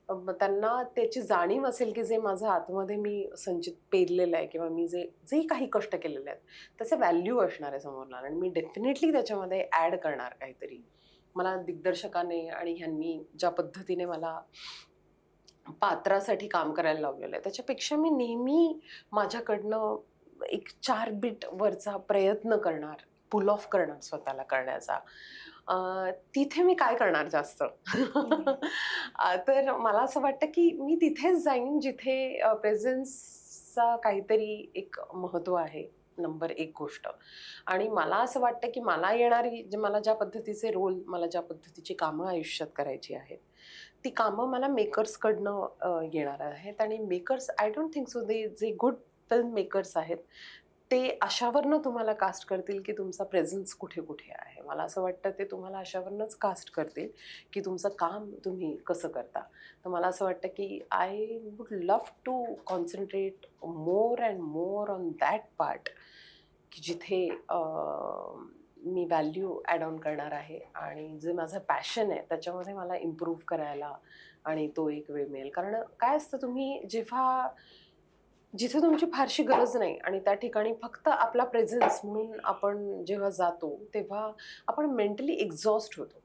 मग त्यांना त्याची जाणीव असेल की जे माझं आतमध्ये मी संचित पेरलेलं आहे किंवा मी जे काही कष्ट केलेले आहेत, त्याचे व्हॅल्यू असणार आहे समोरला आणि मी डेफिनेटली त्याच्यामध्ये ॲड करणार काहीतरी. मला दिग्दर्शकाने आणि ह्यांनी ज्या पद्धतीने मला पात्रासाठी काम करायला लावलेलं आहे, त्याच्यापेक्षा मी नेहमी माझ्याकडनं एक 4 बीट वरचा प्रयत्न करणार, पुल ऑफ करणार स्वतःला करण्याचा. तिथे मी काय करणार जास्त? तर मला असं वाटतं, की मी तिथेच जाईन जिथे प्रेझेन्सचा काहीतरी एक महत्त्व आहे, नंबर 1 गोष्ट. आणि मला असं वाटतं, की मला येणारी मला ज्या पद्धतीचे रोल, मला ज्या पद्धतीची कामं आयुष्यात करायची आहेत, ती कामं मला मेकर्सकडनं येणार आहेत आणि makers I don't think so जे गुड फिल्म मेकर्स आहेत, ते अशावरनं तुम्हाला कास्ट करतील, की तुमचा प्रेझेन्स कुठे-कुठे आहे. मला असं वाटतं ते तुम्हाला अशावरूनच कास्ट करतील, की तुमचं काम तुम्ही कसं करता. तर मला असं वाटतं, की I would love to concentrate more and more on that part, की जिथे मी व्हॅल्यू ॲड ऑन करणार आहे आणि जे माझं पॅशन आहे त्याच्यामध्ये मला इम्प्रूव्ह करायला आणि तो एक वेळ मिळेल. कारण काय असतं जिथे तुमची फारशी गरज नाही आणि त्या ठिकाणी फक्त आपला प्रेझेन्स म्हणून आपण जेव्हा जातो, तेव्हा आपण मेंटली एक्झॉस्ट होतो.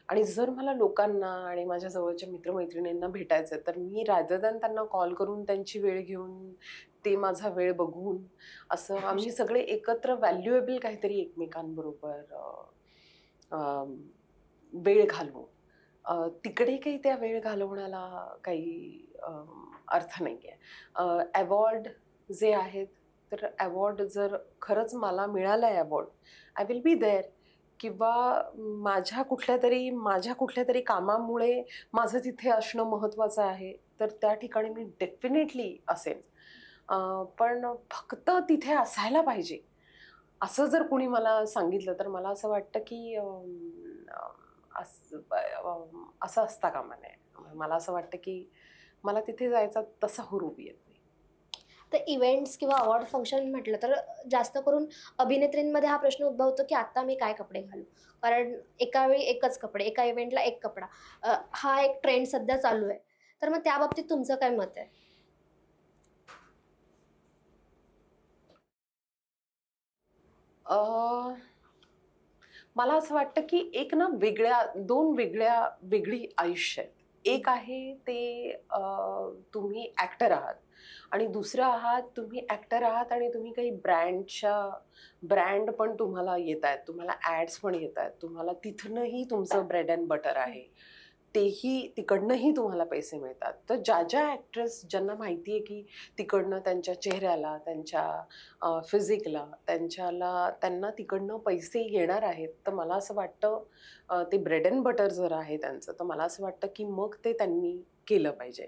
आणि जर मला लोकांना आणि माझ्या जवळच्या मित्र-मैत्रिणींना भेटायचं आहे, तर मी रादर दॅन त्यांना कॉल करून त्यांची वेळ घेऊन, ते माझा वेळ बघून, असं आम्ही सगळे एकत्र व्हॅल्युएबल काहीतरी एकमेकांबरोबर अ, वेळ घालवू. तिकडे काही त्या वेळ घालवण्याला काही अर्थ नाही आहे. अवॉर्ड जे आहेत, तर अवॉर्ड जर खरंच मला मिळाला आहे award, I will be there. किंवा माझ्या कुठल्यातरी कामामुळे माझं तिथे असणं महत्त्वाचं आहे, तर त्या ठिकाणी मी डेफिनेटली असेन. पण फक्त तिथे असायला पाहिजे, असं जर कुणी मला सांगितलं, तर मला असं वाटतं की असं असता कामा नये. मला असं वाटतं की मला तिथे जायचा तसा हुरूप येत नाही. तर इव्हेंट्स किंवा अवॉर्ड फंक्शन म्हटलं तर जास्त करून अभिनेत्रींमध्ये हा प्रश्न उद्भवतो, की आता मी काय कपडे घालू? कारण एका वेळी एकच कपडे, एका इव्हेंटला एक कपडा. हा एक ट्रेंड सध्या चालू आहे. तर मग त्या बाबतीत तुमचं काय मत आहे? अ, मला असं वाटतं की एक ना दोन वेगळी आयुष्य आहेत. एक आहे ते तुम्ही ॲक्टर आहात आणि दुसरं आहात तुम्ही ॲक्टर आहात आणि तुम्ही काही ब्रँड पण तुम्हाला येतायत, तुम्हाला ॲड्स पण येतायत, तुम्हाला तिथूनही तुमचं ब्रेड एंड बटर आहे. तिकडनंही तुम्हाला पैसे मिळतात. तर ज्या ॲक्ट्रेस ज्यांना माहिती आहे की तिकडनं त्यांच्या चेहऱ्याला, त्यांच्या फिजिकला, त्यांना तिकडनं पैसे येणार आहेत. तर मला असं वाटतं ते ब्रेड एंड बटर जर आहे त्यांचं, तर मला असं वाटतं की मग ते त्यांनी केलं पाहिजे.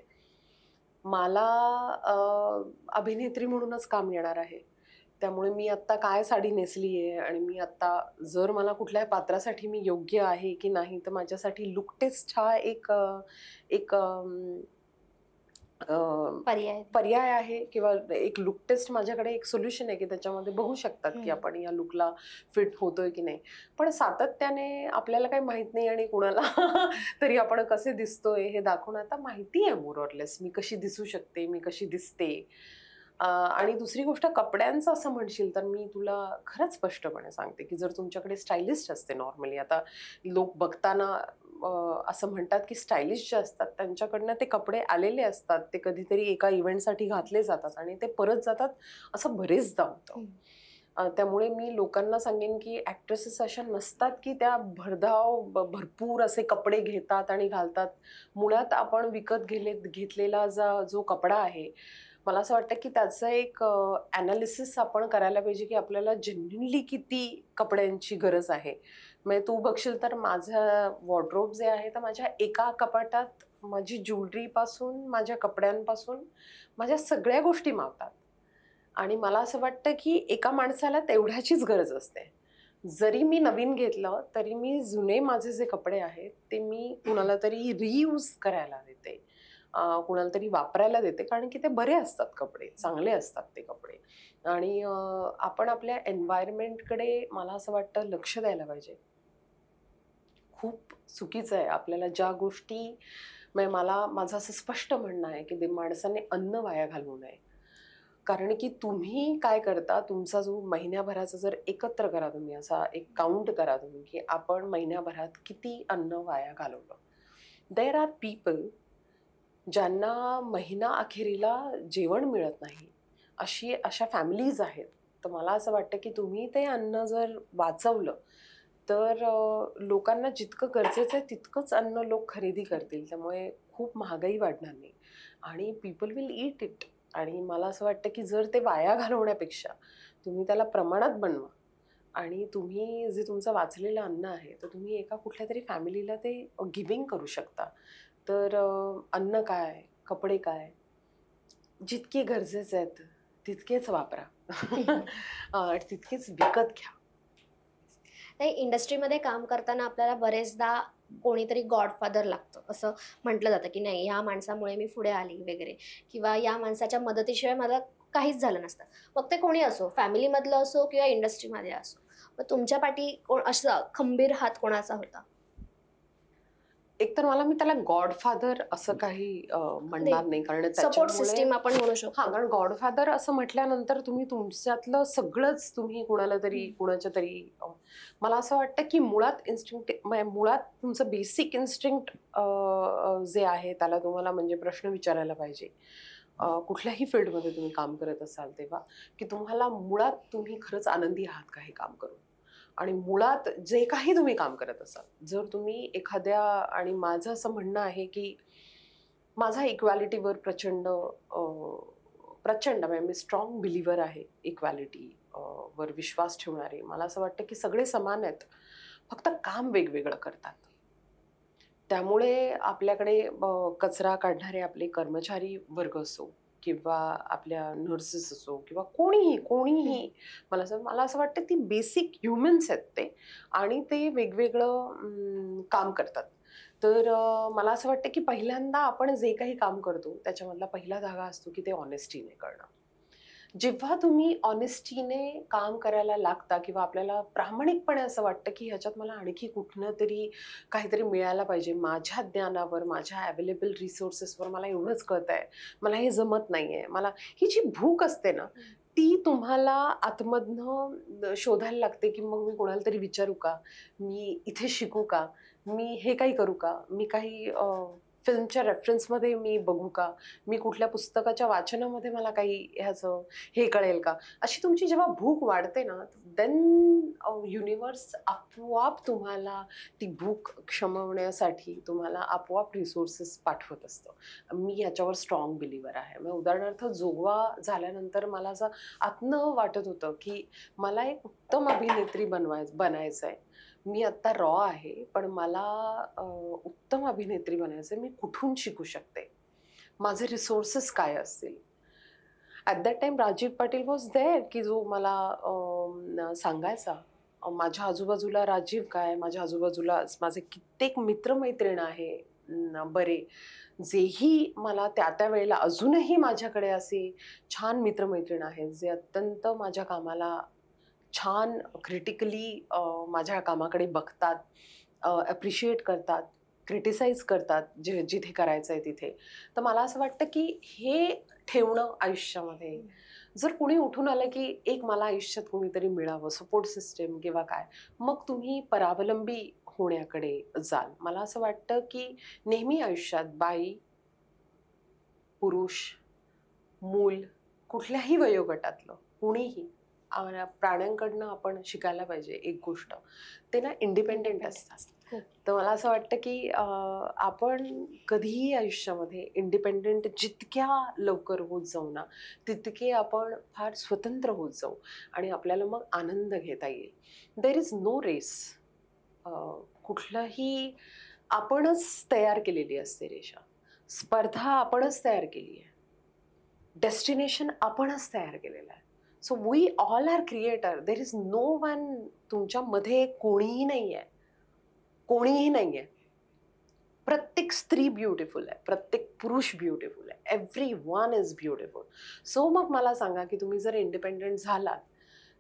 मला अ, अभिनेत्री म्हणूनच काम येणार आहे. त्यामुळे मी आत्ता काय साडी नेसली आहे आणि मी आत्ता जर मला कुठल्या पात्रासाठी मी योग्य आहे की नाही, तर माझ्यासाठी लूक टेस्ट हा एक पर्याय. पर्याय आहे किंवा एक लुक टेस्ट माझ्याकडे एक सोल्युशन आहे की त्याच्यामध्ये बघू शकतात की आपण या लुकला फिट होतोय की नाही. पण सातत्याने आपल्याला काही माहित नाही आणि कुणाला तरी आपण कसे दिसतोय हे दाखवणं आता माहिती आहे मोर ऑर लेस मी कशी दिसू शकते, मी कशी दिसते. आणि दुसरी गोष्ट कपड्यांचं असं म्हणशील तर मी तुला खरंच स्पष्टपणे सांगते की जर तुमच्याकडे स्टायलिस्ट असते नॉर्मली आता लोक बघताना असं म्हणतात की स्टायलिश जे असतात त्यांच्याकडनं ते कपडे आलेले असतात ते कधीतरी एका इव्हेंटसाठी घातले जातात आणि ते परत जातात असं बरेचदा होतं. त्यामुळे मी लोकांना सांगेन की ॲक्ट्रेसेस अशा नसतात की त्या भरधाव भरपूर असे कपडे घेतात आणि घालतात. मुळात आपण विकत घेतलेला जो कपडा आहे मला असं वाटतं की त्याचं एक ॲनालिसिस आपण करायला पाहिजे की आपल्याला जेन्युइनली किती कपड्यांची गरज आहे. म्हणजे तू बघशील तर माझं वॉर्डरोब जे आहे तर माझ्या एका कपाटात माझी ज्वेलरीपासून, माझ्या कपड्यांपासून माझ्या सगळ्या गोष्टी मावतात. आणि मला असं वाटतं की एका माणसाला तेवढ्याचीच गरज असते. जरी मी नवीन घेतलं तरी मी जुने माझे जे कपडे आहेत ते मी कुणाला तरी रियूज करायला देते. कुणाला तरी वापरायला देते कारण की ते बरे असतात कपडे, चांगले असतात ते कपडे. आणि आपण आपल्या एन्व्हायर्नमेंटकडे मला असं वाटतं लक्ष द्यायला पाहिजे. खूप चुकीचं आहे आपल्याला ज्या गोष्टी म्हणजे माझं असं स्पष्ट म्हणणं आहे की माणसाने अन्न वाया घालवू नये. कारण की तुम्ही काय करता तुमचा जो महिन्याभराचा जर एकत्र करा तुम्ही असा एक काउंट करा तुम्ही की आपण महिन्याभरात किती अन्न वाया घालवलं. देअर आर पीपल ज्यांना महिना अखेरीला जेवण मिळत नाही. अशा फॅमिलीज आहेत. तर मला असं वाटतं की तुम्ही ते अन्न जर वाचवलं तर लोकांना जितकं गरजेचं आहे तितकंच अन्न लोक खरेदी करतील. त्यामुळे खूप महागाई वाढणार नाही आणि पीपल विल ईट इट. आणि मला असं वाटतं की जर ते वाया घालवण्यापेक्षा तुम्ही त्याला प्रमाणात बनवा आणि तुम्ही जे तुमचं वाचलेलं अन्न आहे तर तुम्ही एका कुठल्यातरी फॅमिलीला ते गिव्हिंग करू शकता. तर अन्न काय, कपडे काय, जितके गरजेचे आहेत तितकेच वापरा. तितकेच विकत घ्या. नाही, इंडस्ट्रीमध्ये काम करताना आपल्याला बरेचदा कोणीतरी गॉडफादर लागतं असं म्हटलं जातं की नाही ह्या माणसामुळे मी पुढे आली वगैरे, किंवा या माणसाच्या मदतीशिवाय मला काहीच झालं नसतं. मग ते कोणी असो, फॅमिलीमधलं असो किंवा इंडस्ट्रीमध्ये असो. मग तुमच्या पाठी कोण असं खंबीर हात कोणाचा होता? एकतर मला मी त्याला गॉडफादर असं काही म्हणणार नाही कारण सपोर्ट त्याच्यामुळे सिस्टीम आपण म्हणू हां, शकतो. कारण गॉडफादर असं म्हटल्यानंतर तुम्ही तुमच्यातलं सगळंच तुम्ही कुणाला तरी कुणाच्या तरी मला असं वाटतं की मुळात मुळात तुमचं बेसिक इन्स्टिंक्ट जे आहे त्याला तुम्हाला म्हणजे प्रश्न विचारायला पाहिजे. कुठल्याही फील्डमध्ये तुम्ही काम करत असाल तेव्हा, की तुम्हाला मुळात तुम्ही खरंच आनंदी आहात का हे काम करून? आणि मुळात जे काही तुम्ही काम करत असाल, जर तुम्ही एखाद्या आणि माझं असं म्हणणं आहे की माझा इक्वॅलिटीवर प्रचंड म्हणजे मी स्ट्रॉंग बिलीव्हर आहे इक्वॅलिटी वर विश्वास ठेवणारे. मला असं वाटतं की सगळे समान आहेत. फक्त काम वेगवेगळं करतात. त्यामुळे आपल्याकडे कचरा काढणारे आपले कर्मचारी वर्ग असो किंवा आपल्या नर्सेस असो किंवा कोणीही मला असं वाटतं ती बेसिक ह्युमन्स आहेत ते आणि ते वेगवेगळं काम करतात. तर मला असं वाटतं की पहिल्यांदा आपण जे काही काम करतो त्याच्यामधला पहिला धागा असतो की ते ऑनेस्टीने करणं. जेव्हा तुम्ही ऑनेस्टीने काम करायला लागता किंवा आपल्याला प्रामाणिकपणे असं वाटतं की ह्याच्यात मला आणखी कुठनं तरी काहीतरी मिळायला पाहिजे माझ्या ज्ञानावर, माझ्या अवेलेबल रिसोर्सेसवर मला एवढंच कळतंय, मला हे जमत नाहीये. मला ही जी भूक असते ना, ती तुम्हाला आतमधनं शोधायला लागते की मग मी कोणाला तरी विचारू का? मी इथे शिकू का? मी हे काही करू का? मी काही फिल्मच्या रेफरन्समध्ये मी बघू का? मी कुठल्या पुस्तकाच्या वाचनामध्ये मला काही ह्याचं हे कळेल का? अशी तुमची जेव्हा भूक वाढते ना, देन युनिव्हर्स आपोआप तुम्हाला ती भूक शमवण्यासाठी तुम्हाला आपोआप रिसोर्सेस पाठवत असतं. मी ह्याच्यावर स्ट्रॉंग बिलीव्हर आहे. मग उदाहरणार्थ जोगवा झाल्यानंतर मला असं आतनं वाटत होतं, की मला एक उत्तम अभिनेत्री बनायचं आहे. मी आत्ता रॉ आहे, पण मला उत्तम अभिनेत्री बनायचं आहे. मी कुठून शिकू शकते? माझे रिसोर्सेस काय असतील? At that time Rajiv Patil was there की जो मला सांगायचा. माझ्या आजूबाजूला राजीव काय, माझ्या आजूबाजूला माझे कित्येक मित्रमैत्रीण आहे. बरे जेही मला त्या वेळेला अजूनही माझ्याकडे असे छान मित्रमैत्रीण आहेत जे अत्यंत माझ्या कामाला छान क्रिटिकली माझ्या कामाकडे बघतात, अप्रिशिएट करतात, क्रिटिसाइज करतात जिथे करायचं आहे तिथे. तर मला असं वाटतं की हे ठेवणं आयुष्यामध्ये, जर कुणी उठून आलं की एक मला आयुष्यात कोणीतरी मिळावं, सपोर्ट सिस्टम किंवा काय, मग तुम्ही परावलंबी होण्याकडे जाल. मला असं वाटतं की नेहमी आयुष्यात बाई, पुरुष, मूल, कुठल्याही वयोगटातलं कुणीही प्राण्यांकडनं आपण शिकायला पाहिजे एक गोष्ट, ते ना इंडिपेंडेंट असतात. खूप. तर मला असं वाटतं की आपण कधीही आयुष्यामध्ये इंडिपेंडेंट जितक्या लवकर होत जाऊ ना, तितके आपण फार स्वतंत्र होत जाऊ आणि आपल्याला मग आनंद घेता येईल. There is no race. कुठलंही आपणच तयार केलेली असते रेषा. स्पर्धा आपणच तयार केली आहे. डेस्टिनेशन आपणच तयार केलेलं आहे. So we all are creator. There is no one. तुमच्यामध्ये कोणीही नाही आहे, कोणीही नाही आहे. प्रत्येक स्त्री ब्युटिफुल आहे, प्रत्येक पुरुष ब्युटिफुल आहे. Every one is beautiful. So मग मला सांगा की तुम्ही जर इंडिपेंडेंट झालात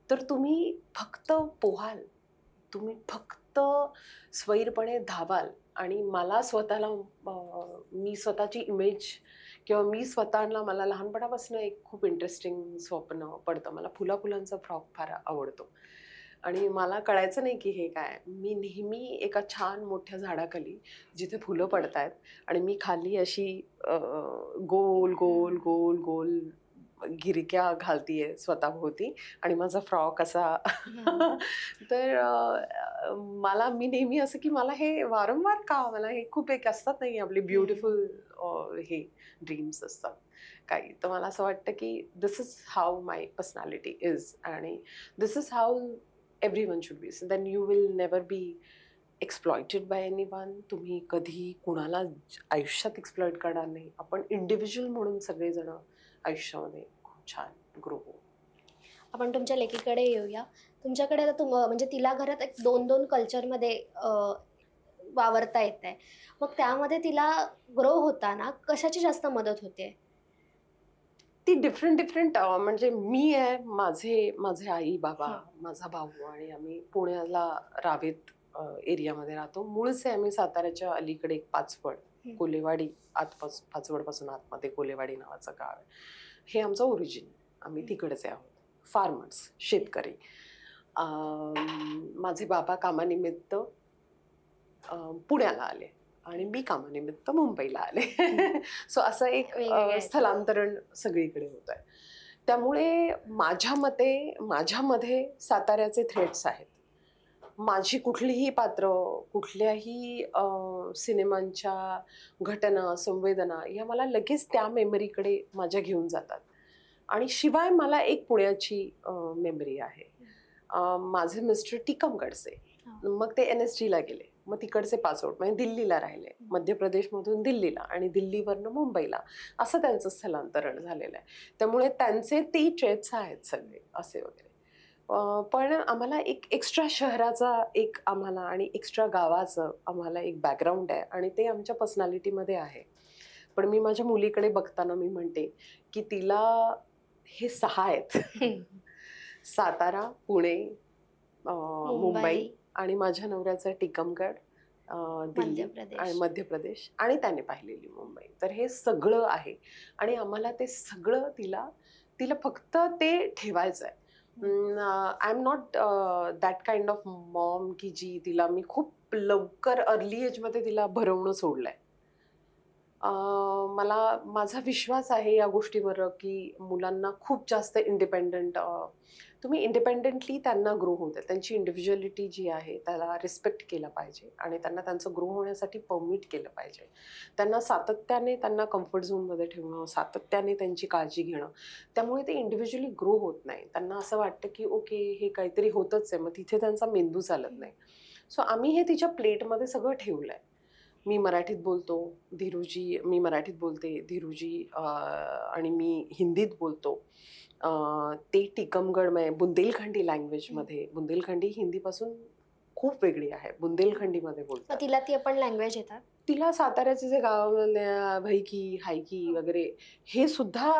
तर तुम्ही फक्त पोहाल, तुम्ही फक्त स्वैरपणे धावाल. आणि मला स्वतःला मी स्वतःची इमेज किंवा मी स्वतःला, मला लहानपणापासून एक खूप इंटरेस्टिंग स्वप्न पडतं. मला फुलाफुलांचा फ्रॉक फार आवडतो आणि मला कळायचं नाही की हे काय. मी नेहमी एका छान मोठ्या झाडाखाली जिथे फुलं पडतायत आणि मी खाली अशी गोल गोल गोल गोल गिरक्या घालतीये स्वतःभोवती आणि माझा फ्रॉक असा तर मला, मी नेहमी असं की मला हे वारंवार का, मला हे खूप एक असतात नाही आपले ब्युटिफुल हे ड्रीम्स असतात काही. तर मला असं वाटतं की this is how my personality is आणि this is how everyone should be. So then you will never be exploited by anyone. तुम्ही कधी कुणाला आयुष्यात एक्सप्लॉइट करणार नाही. आपण इंडिव्हिज्युअल म्हणून सगळेजण आयुष्यामध्ये खूप छान ग्रो होऊ. आपण तुमच्या लेकीकडे येऊया. तुमच्याकडे आता म्हणजे तिला घरात एक 2-2 कल्चरमध्ये वावरता येतंय. मग त्यामध्ये तिला ग्रो होताना कशाची जास्त मदत होते? ती डिफरंट म्हणजे मी आहे, माझे आई बाबा, माझा भाऊ आणि आम्ही पुण्याला रावेत एरियामध्ये राहतो. मूळचे आम्ही साताऱ्याच्या अलीकडे एक पाचवड, कोलेवाडी, पाचवडपासून आतमध्ये कोलेवाडी नावाचं गाव आहे. हे आमचं ओरिजिन. आम्ही तिकडचे आहोत. फार्मर्स, शेतकरी. माझे बाबा कामानिमित्त पुण्याला आले आणि मी कामानिमित्त मुंबईला आले. सो असं एक स्थलांतरण सगळीकडे होत आहे. त्यामुळे माझ्यामध्ये साताऱ्याचे थ्रेड्स आहेत. माझी कुठलीही पात्र, कुठल्याही सिनेमांच्या घटना, संवेदना या मला लगेच त्या मेमरीकडे माझ्या घेऊन जातात. आणि शिवाय मला एक पुण्याची मेमरी आहे. माझे मिस्टर टिकमगडचे, मग ते NSGला गेले, मग तिकडचे पाचवड म्हणजे दिल्लीला राहिले, मध्य प्रदेशमधून दिल्लीला आणि दिल्लीवरनं मुंबईला, असं त्यांचं स्थलांतरण झालेलं आहे. त्यामुळे त्यांचे ते ट्रेट्स आहेत सगळे असे वगैरे. पण आम्हाला एक एक्स्ट्रा शहराचा एक आम्हाला आणि एक्स्ट्रा गावाचं आम्हाला एक बॅकग्राऊंड आहे आणि ते आमच्या पर्सनॅलिटीमध्ये आहे. पण मी माझ्या मुलीकडे बघताना मी म्हणते की तिला हे 6 आहेत. सातारा, पुणे, मुंबई आणि माझ्या नवऱ्याचं टिकमगड, दिल्ली आणि मध्य प्रदेश आणि त्याने पाहिलेली मुंबई. तर हे सगळं आहे आणि आम्हाला ते सगळं तिला फक्त ते ठेवायचं आहे. I am not that kind of Maugham की जी तिला मी खूप लवकर अर्ली एजमध्ये तिला भरवणं सोडलंय. मला माझा विश्वास आहे या गोष्टीवर की मुलांना खूप जास्त इंडिपेंडंट, तुम्ही इंडिपेंडेंटली त्यांना ग्रो होऊ द्या. त्यांची इंडिव्हिज्युअलिटी जी आहे त्याला रिस्पेक्ट केला पाहिजे आणि त्यांना त्यांचं ग्रो होण्यासाठी परमिट केलं पाहिजे. त्यांना सातत्याने त्यांना कम्फर्ट झोनमध्ये ठेवणं, सातत्याने त्यांची काळजी घेणं, त्यामुळे ते इंडिव्हिज्युअली ग्रो होत नाही. त्यांना असं वाटतं की ओके हे काहीतरी होतच आहे, मग तिथे त्यांचा मेंदू चालत नाही. सो आम्ही हे तिच्या प्लेटमध्ये सगळं ठेवलं आहे. मी मराठीत बोलतो, धीरूजी, मी मराठीत बोलते, धीरूजी आणि मी हिंदीत बोलतो. ते टिकमगड बुंदेलखंडी लँग्वेजमध्ये, बुंदेलखंडी हिंदीपासून खूप वेगळी आहे, बुंदेलखंडीमध्ये बोलतात. तिला ती आपण लँग्वेज येतात? तिला साताऱ्याचे जे गावामधल्या भैकी, हायकी वगैरे हे सुद्धा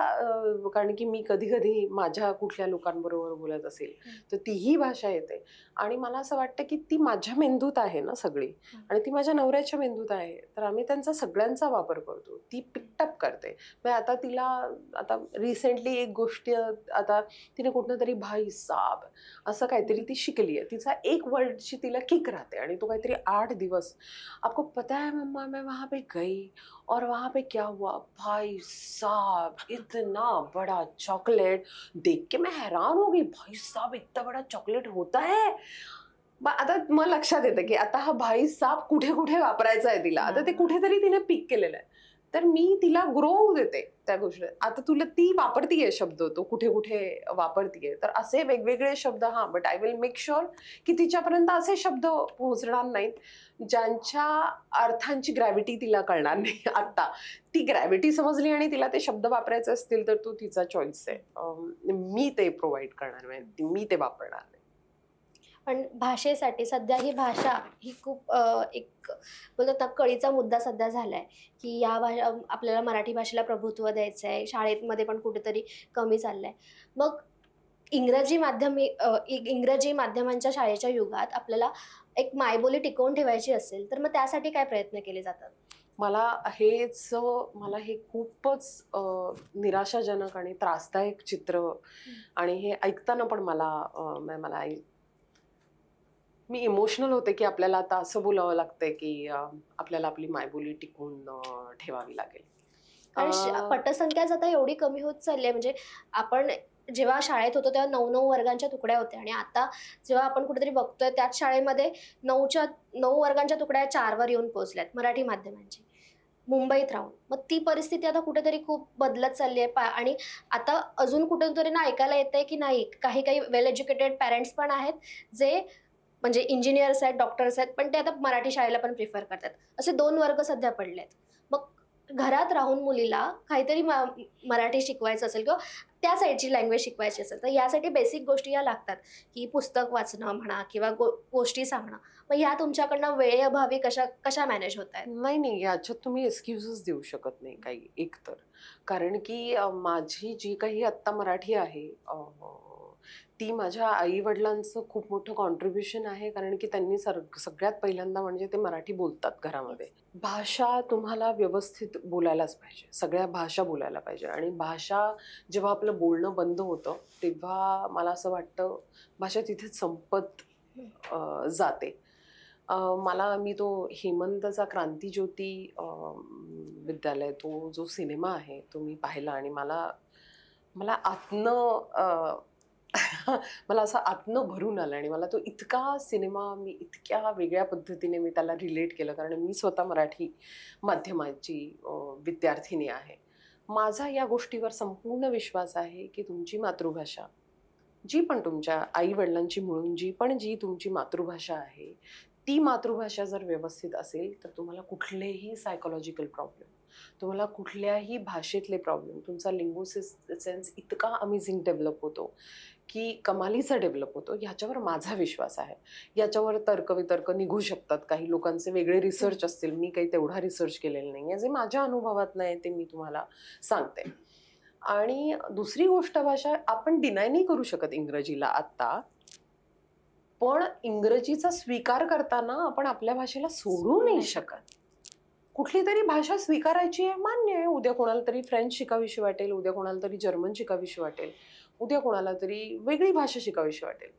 कारण की मी कधी-कधी माझ्या कुठल्या लोकांबरोबर बोलत असेल, तर तीही भाषा येते आणि मला असं वाटतं की ती माझ्या मेंदूत आहे ना सगळी आणि ती माझ्या नवऱ्याच्या मेंदूत आहे. तर आम्ही त्यांचा सगळ्यांचा वापर करतो. ती पिक्ड अप करते. म्हणजे आता तिला आता रिसेंटली एक गोष्ट आता तिने कुठूनतरी भाई साहब असं काहीतरी ती शिकली आहे. तिचा एक वर्डची तिला किक राहते आणि तो काहीतरी 8 दिवस आपको पता है मम्मा मैं वहाँ पे गई और वहाँ पे क्या हुआ भाई साहब इतना बड़ा चॉकलेट देख के मैं हैरान हो गई भाई साहब इतना बड़ा चॉकलेट होता है आता मग लक्षात येतं की आता हा भाई साहब कुठे कुठे वापरायचा आहे तिला आता ते कुठेतरी तिने पिक केलेलं आहे तर मी तिला ग्रो होऊ देते त्या गोष्टी आता तुला ती वापरतीये शब्द तो कुठे कुठे वापरतीये तर असे वेगवेगळे शब्द हा but I will make sure की तिच्यापर्यंत असे शब्द पोहोचणार नाहीत ज्यांच्या अर्थांची ग्रॅव्हिटी तिला कळणार नाही आता ती ग्रॅव्हिटी समजली आणि तिला ते शब्द वापरायचे असतील तर तो तिचा चॉईस आहे मी ते प्रोव्हाइड करणार नाही मी ते वापरणार नाही पण भाषेसाठी सध्या ही भाषा ही खूप एक बोलतात ना कळीचा मुद्दा सध्या झालाय की या भाषा आपल्याला मराठी भाषेला प्रभुत्व द्यायचं आहे शाळेमध्ये पण कुठेतरी कमी चाललंय मग इंग्रजी माध्यमांच्या शाळेच्या युगात आपल्याला एक मायबोली टिकवून ठेवायची असेल तर मग त्यासाठी काय प्रयत्न केले जातात. मला हे खूपच निराशाजनक आणि त्रासदायक चित्र आणि हे ऐकताना पण मला मी इमोशनल होते की आपल्याला आता असं बोलावं लागतंय की आपल्याला आपली मायबोली टिकवून ठेवावी लागेल. कारण पटसंख्याच आता एवढी कमी होत चालली आहे म्हणजे आपण जेव्हा शाळेत होतो तेव्हा 9 वर्गांच्या तुकड्या होत्या आणि आता जेव्हा आपण कुठेतरी बघतोय त्याच शाळेमध्ये 9 वर्गांच्या तुकड्या 4 वर येऊन पोहोचल्यात मराठी माध्यमांची मुंबईत राहून. मग ती परिस्थिती आता कुठेतरी खूप बदलत चालली आहे आणि आता अजून कुठेतरी ना ऐकायला येतंय की नाही काही काही वेल एज्युकेटेड पॅरेंट्स पण आहेत जे म्हणजे इंजिनियर्स आहेत डॉक्टर्स आहेत पण ते आता मराठी शाळेला पण प्रिफर करतात. असे 2 वर्ग सध्या पडलेत. मग घरात राहून मुलीला काहीतरी मराठी शिकवायचं असेल किंवा त्या साईडची लँग्वेज शिकवायची असेल तर यासाठी बेसिक गोष्टी या लागतात की पुस्तक वाचणं म्हणा किंवा गोष्टी सांगणं. मग ह्या तुमच्याकडनं वेळेअभावी कशा मॅनेज होत आहेत. नाही याच्यात तुम्ही एक्सक्युजेस देऊ शकत नाही काही एकतर कारण की माझी जी काही आत्ता मराठी आहे ती माझ्या आई वडिलांचं खूप मोठं कॉन्ट्रीब्युशन आहे कारण की त्यांनी सगळ्यात पहिल्यांदा म्हणजे ते मराठी बोलतात घरामध्ये. भाषा तुम्हाला व्यवस्थित बोलायलाच पाहिजे सगळ्या भाषा बोलायला पाहिजे आणि भाषा जेव्हा आपलं बोलणं बंद होतं तेव्हा मला असं वाटतं भाषा तिथेच संपत जाते. मी तो हेमंतचा क्रांतिज्योती विद्यालय तो जो सिनेमा आहे तो मी पाहिला आणि मला आतनं मला असं आतनं भरून आलं आणि मला तो इतका सिनेमा मी इतक्या वेगळ्या पद्धतीने मी त्याला रिलेट केलं कारण मी स्वतः मराठी माध्यमाची विद्यार्थिनी आहे. माझा या गोष्टीवर संपूर्ण विश्वास आहे की तुमची मातृभाषा जी पण तुमच्या आई वडिलांची म्हणून जी तुमची मातृभाषा आहे ती मातृभाषा जर व्यवस्थित असेल तर तुम्हाला कुठलेही सायकोलॉजिकल प्रॉब्लेम तुम्हाला कुठल्याही भाषेतले प्रॉब्लेम तुमचा लिंग्विस्टिक सेन्स इतका अमेझिंग डेव्हलप होतो की कमालीचा डेव्हलप होतो ह्याच्यावर माझा विश्वास आहे. याच्यावर तर्कवितर्क निघू शकतात काही लोकांचे वेगळे रिसर्च असतील मी काही तेवढा रिसर्च केलेला नाही आहे जे माझ्या अनुभवात नाही ते मी तुम्हाला सांगते. आणि दुसरी गोष्ट भाषा आपण डिनाय नाही करू शकत इंग्रजीला आत्ता पण इंग्रजीचा स्वीकार करताना आपण आपल्या भाषेला सोडू नाही शकत. कुठली तरी भाषा स्वीकारायची आहे मान्य आहे उद्या कोणाला तरी फ्रेंच शिकावीशी वाटेल उद्या कोणाला तरी जर्मन शिकावीशी वाटेल उद्या कोणाला तरी वेगळी भाषा शिकावीशी वाटेल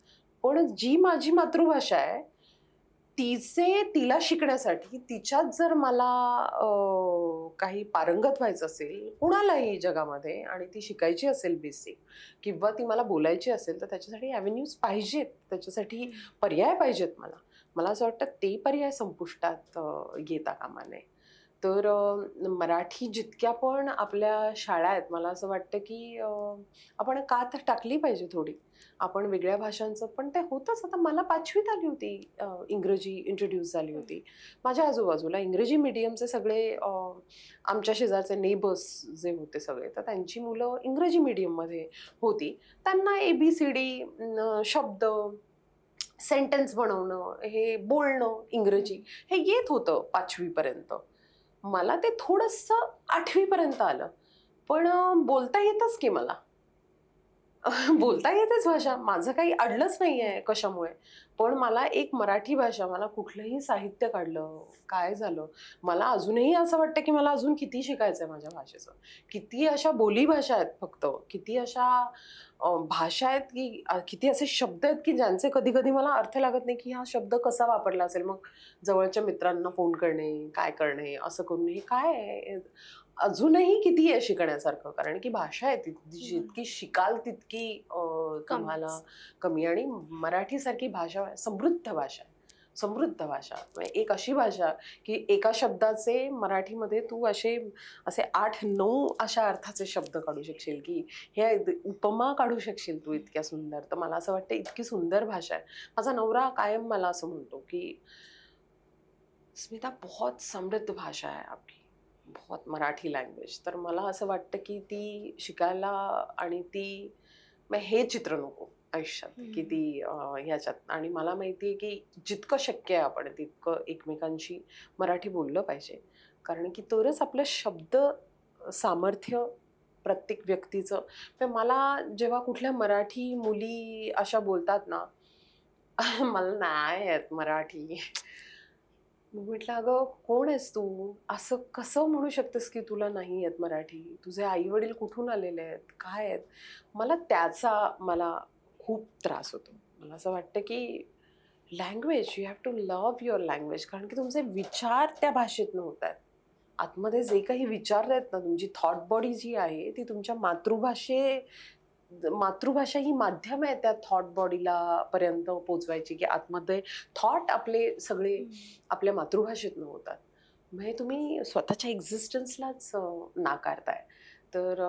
पण जी माझी मातृभाषा आहे तिला शिकण्यासाठी तिच्यात जर मला काही पारंगत व्हायचं असेल कुणालाही जगामध्ये आणि ती शिकायची असेल बेसिक किंवा ती मला बोलायची असेल तर त्याच्यासाठी ॲव्हेन्यूज पाहिजेत त्याच्यासाठी पर्याय पाहिजेत मला असं वाटतं ते पर्याय संपुष्टात येता कामा नये. तर मराठी जितक्या पण आपल्या शाळा आहेत मला असं वाटतं की आपण कात टाकली पाहिजे थोडी. आपण वेगळ्या भाषांचं पण ते होतंच. आता मला 5वीत आली होती इंग्रजी इंट्रोड्यूस झाली होती. माझ्या आजूबाजूला इंग्रजी मीडियमचे सगळे आमच्या शेजारचे नेबर्स जे होते सगळे तर त्यांची मुलं इंग्रजी मीडियममध्ये होती. त्यांना ABCD शब्द सेंटेन्स बनवणं हे बोलणं इंग्रजी हे येत होतं 5वी पर्यंत. मला ते थोडंसं 8वी पर्यंत आलं. पण बोलता येतच की मला. बोलता येतेच भाषा. माझं काही अडलंच नाहीये कशामुळे. पण मला एक मराठी भाषा, मला कुठलंही साहित्य काढलं, काय झालं, मला अजूनही असं वाटतं की मला अजून किती शिकायचंय माझ्या भाषेचं. किती अशा बोलीभाषा आहेत फक्त, किती अशा भाषा आहेत की किती असे शब्द आहेत की ज्यांचे कधी-कधी मला अर्थ लागत नाही की हा शब्द कसा वापरला असेल. मग जवळच्या मित्रांना फोन करणे, काय करणे, असं करून हे काय आहे? अजूनही किती आहे शिकण्यासारखं. कारण की भाषा आहे ती जितकी शिकाल तितकी तुम्हाला कमी. आणि मराठीसारखी भाषा समृद्ध भाषा आहे. समृद्ध भाषा. म्हणजे एक अशी भाषा की एका शब्दाचे मराठीमध्ये तू असे 8-9 अशा अर्थाचे शब्द काढू शकशील की हे उपमा काढू शकशील तू इतक्या सुंदर. तर मला असं वाटतं इतकी सुंदर भाषा आहे. माझा नवरा कायम मला असं म्हणतो की स्मिता बहुत समृद्ध भाषा है आपकी, बहुत मराठी लँग्वेज. तर मला असं वाटतं की ती शिकायला आणि ती मग हे चित्र नको आयुष्यात की ती ह्याच्यात. आणि मला माहिती आहे की जितकं शक्य आहे आपण तितकं एकमेकांशी मराठी बोललं पाहिजे. कारण की तरच आपलं शब्द सामर्थ्य प्रत्येक व्यक्तीचं. तर मला जेव्हा कुठल्या मराठी मुली अशा बोलतात ना, मला नाही येत मराठी. मग म्हटलं, "अगं कोण आहेस तू? असं कसं म्हणू शकतेस की तुला नाही येत मराठी? तुझे आई-वडील कुठून आलेले आहेत? काय आहेत?" मला खूप त्रास होतो. मला असं वाटतं की language, you have to love your language. कारण की तुमचे विचार त्या भाषेतनं होतायत. आतमध्ये जे काही विचार आहेत ना, तुमची थॉट बॉडी जी आहे ती तुमच्या मातृभाषा ही माध्यम आहे त्या थॉट बॉडीला पर्यंत पोहोचवायची की आतमध्ये थॉट आपले सगळे आपल्या मातृभाषेतनं होतात. म्हणजे तुम्ही स्वतःच्या एक्झिस्टन्सलाच नाकारताय. तर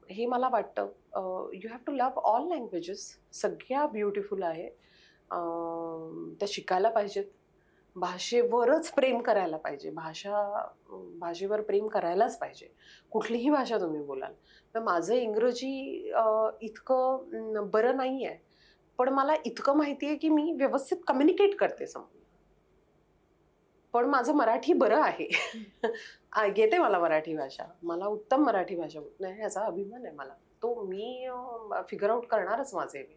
हे मला वाटतं you have to love all languages. सगळ्या ब्युटिफुल आहे. त्या शिकायला पाहिजेत. भाषेवरच प्रेम करायला पाहिजे. भाषेवर प्रेम करायलाच पाहिजे. कुठलीही भाषा तुम्ही बोलाल. तर माझं इंग्रजी इतकं बरं नाही आहे. पण मला इतकं माहिती आहे की मी व्यवस्थित कम्युनिकेट करते समोर. पण माझं मराठी बरं आहे. येते मला मराठी भाषा. मला उत्तम मराठी भाषा नाही याचा अभिमान आहे मला. तो मी फिगर आउट करणारच माझे मी.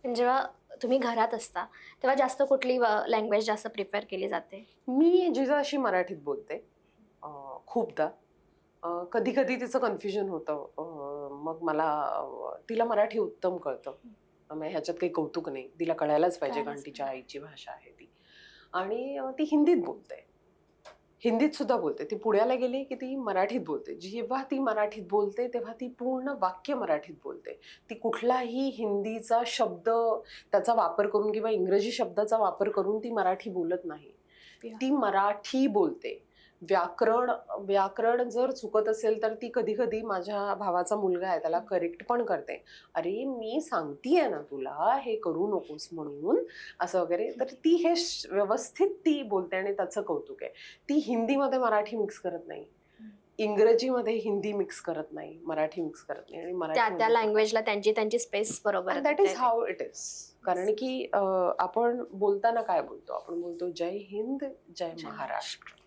पण जेव्हा तुम्ही घरात असता तेव्हा जास्त कुठली लँग्वेज जास्त प्रिफर केली जाते? मी जिजाशी मराठीत बोलते खूपदा. कधी-कधी तिचं कन्फ्युजन होतं. मग मला तिला मराठी उत्तम कळतं. मग ह्याच्यात काही कौतुक नाही. तिला कळायलाच पाहिजे कारण तिच्या आईची भाषा आहे ती. आणि ती हिंदीत बोलते. हिंदीत सुद्धा बोलते. ती पुण्याला गेली की ती मराठीत बोलते. जेव्हा ती मराठीत बोलते तेव्हा ती पूर्ण वाक्य मराठीत बोलते. ती कुठलाही हिंदीचा शब्द त्याचा वापर करून किंवा इंग्रजी शब्दाचा वापर करून ती मराठी बोलत नाही. ती मराठी बोलते. व्याकरण जर चुकत असेल तर ती कधी-कधी माझ्या भावाचा मुलगा आहे त्याला करेक्ट पण करते. "अरे मी सांगतीये ना तुला हे करू नकोस म्हणून." असं वगैरे. तर ती हे व्यवस्थित ती बोलते आणि त्याचं कौतुक आहे. ती हिंदीमध्ये मराठी मिक्स करत नाही. इंग्रजीमध्ये हिंदी मिक्स करत नाही. मराठी मिक्स करत नाही. आणि त्या त्या मराठी लँग्वेजला त्यांची त्यांची स्पेस बरोबर that is how it is. कारण की आपण बोलताना काय बोलतो? आपण बोलतो जय हिंद, जय महाराष्ट्र.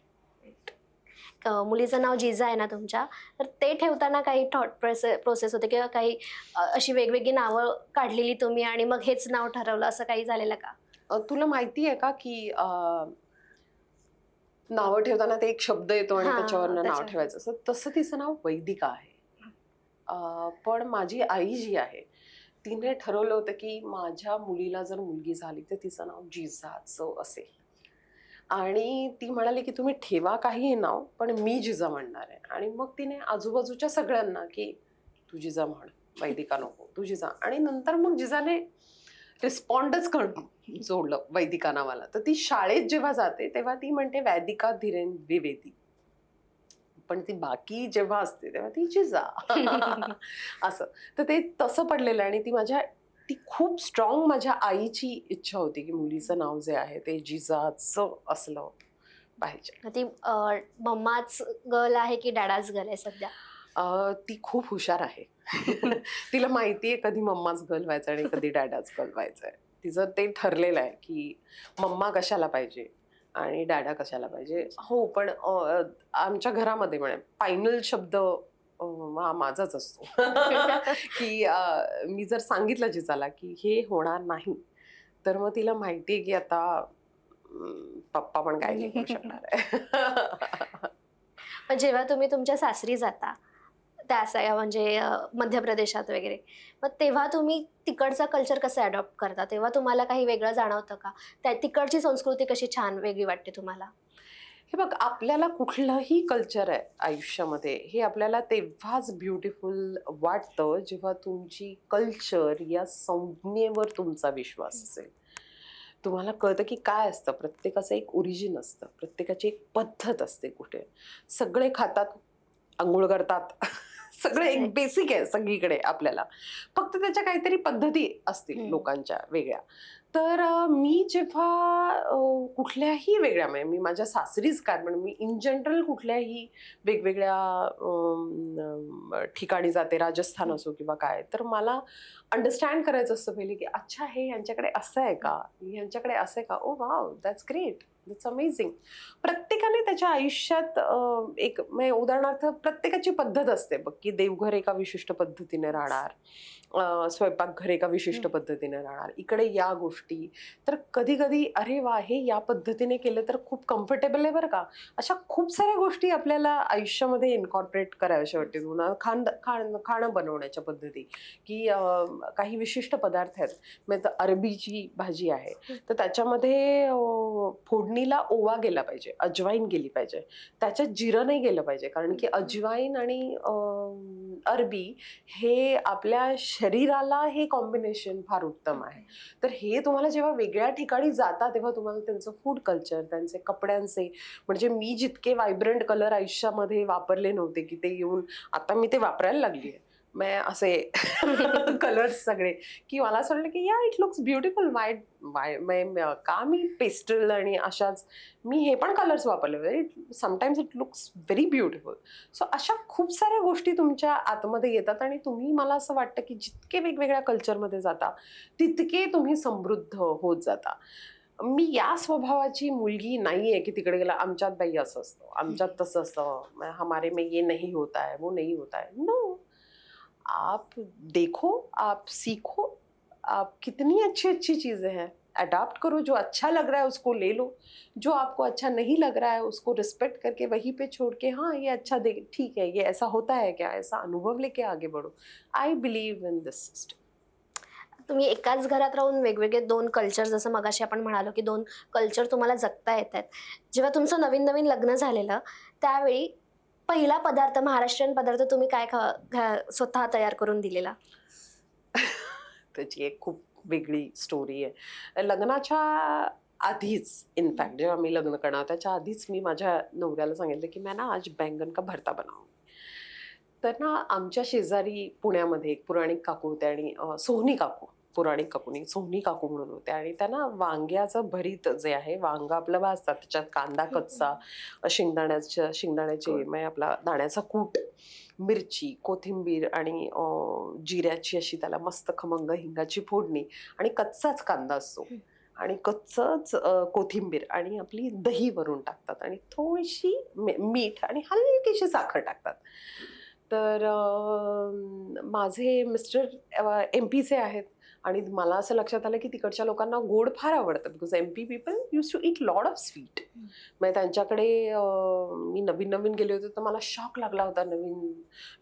मुलीचं नाव जिजा आहे ना तुमच्या, तर ते ठेवताना काही थॉट प्रोसेस होते किंवा काही अशी वेगवेगळी नावं काढलेली तुम्ही आणि मग हेच नाव ठरवलं असं काही झालेलं का? तुला माहिती आहे का की नावं ठेवताना ते एक शब्द येतो आणि त्याच्यावरनं नाव त्याच्यावर. ठेवायचं असतं. तसं तिचं नाव वैदिका आहे. पण माझी आई जी आहे तिने ठरवलं होतं की माझ्या मुलीला जर मुलगी झाली तर तिचं नाव जिजाचं असेल. आणि ती म्हणाली की तुम्ही ठेवा काहीही नाव पण मी जिजा म्हणणार आहे. आणि मग तिने आजूबाजूच्या सगळ्यांना की तू जिजा म्हण, वैदिका नको, तू जिजा. आणि नंतर मग जिजाने रिस्पॉन्डच करून जोडलं वैदिका नावाला. तर ती शाळेत जेव्हा जाते तेव्हा ती म्हणते वैदिका धीरेन द्विवेदी. पण ती बाकी जेव्हा असते तेव्हा ती जिजा. असं. तर ते तसं पडलेलं आणि ती खूप स्ट्रॉंग माझ्या आईची इच्छा होती की मुलीचं नाव जे आहे ते जिजाचं असलं पाहिजे. ती मम्माच गर्ल आहे की डॅडाच गर्ल आहे सध्या? ती खूप हुशार आहे. तिला माहिती आहे कधी मम्माच गर्ल व्हायचं आणि कधी डॅडाच गर्ल व्हायचंय. तिचं ते ठरलेलं आहे की मम्मा कशाला पाहिजे, आणि डॅडा कशाला पाहिजे. हो, पण आमच्या घरामध्ये म्हणे फायनल शब्द माझाच असतो. की मी जर सांगितलं जिजाला की हे होणार नाही, तर मग तिला माहितीये की आता पप्पा पण काय नाही करू शकणार आहे. पण जेव्हा तुम्ही तुमच्या सासरी जाता, त्या म्हणजे मध्य प्रदेशात वगैरे, मग तेव्हा तुम्ही तिकडचा कल्चर कसं अडॉप्ट करता? तेव्हा तुम्हाला काही वेगळं जाणवतं का? त्या तिकडची संस्कृती कशी छान वेगळी वाटते तुम्हाला? हे बघ, आपल्याला कुठलंही कल्चर आहे आयुष्यामध्ये, हे आपल्याला तेव्हाच ब्युटिफुल वाटतं जेव्हा तुमची कल्चर या संज्ञेवर तुमचा विश्वास असेल. तुम्हाला कळतं की काय असतं, प्रत्येकाचं एक ओरिजिन असतं, प्रत्येकाची एक पद्धत असते. कुठे सगळे खातात, अंघोळ करतात. सगळं एक बेसिक आहे सगळीकडे आपल्याला. फक्त त्याच्या काहीतरी पद्धती असतील लोकांच्या वेगळ्या. तर मी जेव्हा कुठल्याही वेगळ्या, म्हणजे मी माझ्या सासरीच काय, पण मी इन जनरल कुठल्याही वेगवेगळ्या ठिकाणी जाते, राजस्थान असो किंवा काय, तर मला अंडरस्टँड करायचं असतं पहिले की अच्छा हे यांच्याकडे असं आहे का, यांच्याकडे असं आहे का, oh wow that's great, that's amazing. प्रत्येकाने त्याच्या आयुष्यात एक म्हणजे उदाहरणार्थ प्रत्येकाची पद्धत असते बघ, की देवघर एका विशिष्ट पद्धतीने राहणार, स्वयंपाकघर एका विशिष्ट पद्धतीने राहणार, इकडे या गोष्टी. तर कधी कधी अरे वा हे या पद्धतीने केलं तर खूप कम्फर्टेबल आहे बरं का. अशा खूप साऱ्या गोष्टी आपल्याला आयुष्यामध्ये इन्कॉर्पोरेट कराव्याशा वाटते. खाणं बनवण्याच्या पद्धती, की काही विशिष्ट पदार्थ आहेत. म्हणजे अरबीची भाजी आहे तर त्याच्यामध्ये फोडणीला ओवा गेला पाहिजे, अजवाईन गेली पाहिजे, त्याच्यात जिरं नाही गेलं पाहिजे, कारण की अजवाईन आणि अरबी हे आपल्या शरीराला हे कॉम्बिनेशन फार उत्तम आहे. तर हे तुम्हाला जेव्हा वेगळ्या ठिकाणी जाता तेव्हा तुम्हाला त्यांचं फूड कल्चर, त्यांचे कपड्यांचे, म्हणजे मी जितके व्हायब्रंट कलर आयुष्यामध्ये वापरले नव्हते की ते येऊन आता मी ते वापरायला लागली आहे. मैं असे कलर्स सगळे, की मला असं वाटलं की या इट लुक्स ब्युटिफुल. का मी पेस्टल आणि अशाच मी हे पण कलर्स वापरले, sometimes it looks very beautiful. So अशा खूप साऱ्या गोष्टी तुमच्या आतमध्ये येतात आणि तुम्ही, मला असं वाटतं की जितके वेगवेगळ्या कल्चरमध्ये जाता तितके तुम्ही समृद्ध होत जाता. मी या स्वभावाची मुलगी नाहीये की तिकडे गेला आमच्यात बाई असं असतं, आमच्यात तसं असतं, हमारे में ये नहीं होता है, वो नहीं होता है. नो, आप देखो, आप सीखो, आप कितनी अच्छी अच्छी चीजें हैं, अडाप्ट करो. जो अच्छा लग रहा है उसको ले लो, जो आपको अच्छा नहीं लग रहा है उसको रिस्पेक्ट करके वहीं पे छोड़ के, हाँ ये अच्छा दे, ठीक है, ये ऐसा होता है क्या, ऐसा अनुभव लेके आगे बढ़ो. I believe in this system. तुम्ही एकाच घरात राहून वेगवेगळे 2 कल्चर, जसं मगाशी आपण म्हणालो, की 2 कल्चर तुम्हाला जगता येतायत. जेव्हा तुमचं नवीन-नवीन लग्न झालेलं, त्यावेळी पहिला पदार्थ, महाराष्ट्रीयन पदार्थ तुम्ही काय स्वतः तयार करून दिलेला? त्याची एक खूप वेगळी स्टोरी आहे. लग्नाच्या आधीच, इनफॅक्ट जेव्हा मी लग्न करणार त्याच्या आधीच मी माझ्या नवऱ्याला सांगितलं की मैं ना आज बैंगन का भरता बनाऊंगी. तर ना आमच्या शेजारी पुण्यामध्ये एक पुराणिक काकू होत्या आणि सोहनी काकू, पुराणिक काकू नाही, सोहनी काकू म्हणून होत्या, आणि त्यांना वांग्याचं भरीत जे आहे, वांग आपलं भाजतात, त्याच्यात कांदा कच्चा, शेंगदाण्याचे म्हणजे आपला दाण्याचा कूट, मिरची, कोथिंबीर आणि जिऱ्याची अशी त्याला मस्त खमंग हिंगाची फोडणी, आणि कच्चाच कांदा असतो आणि कच्चच कोथिंबीर आणि आपली दही वरून टाकतात आणि थोडीशी मीठ आणि हलकीशी साखर टाकतात. तर माझे मिस्टर MP चे आहेत आणि मला असं लक्षात आलं की तिकडच्या लोकांना गोड फार आवडतं, because MP people use to eat lot of sweet. म्हणजे त्यांच्याकडे मी नवीन नवीन गेले होते तर मला शॉक लागला होता नवीन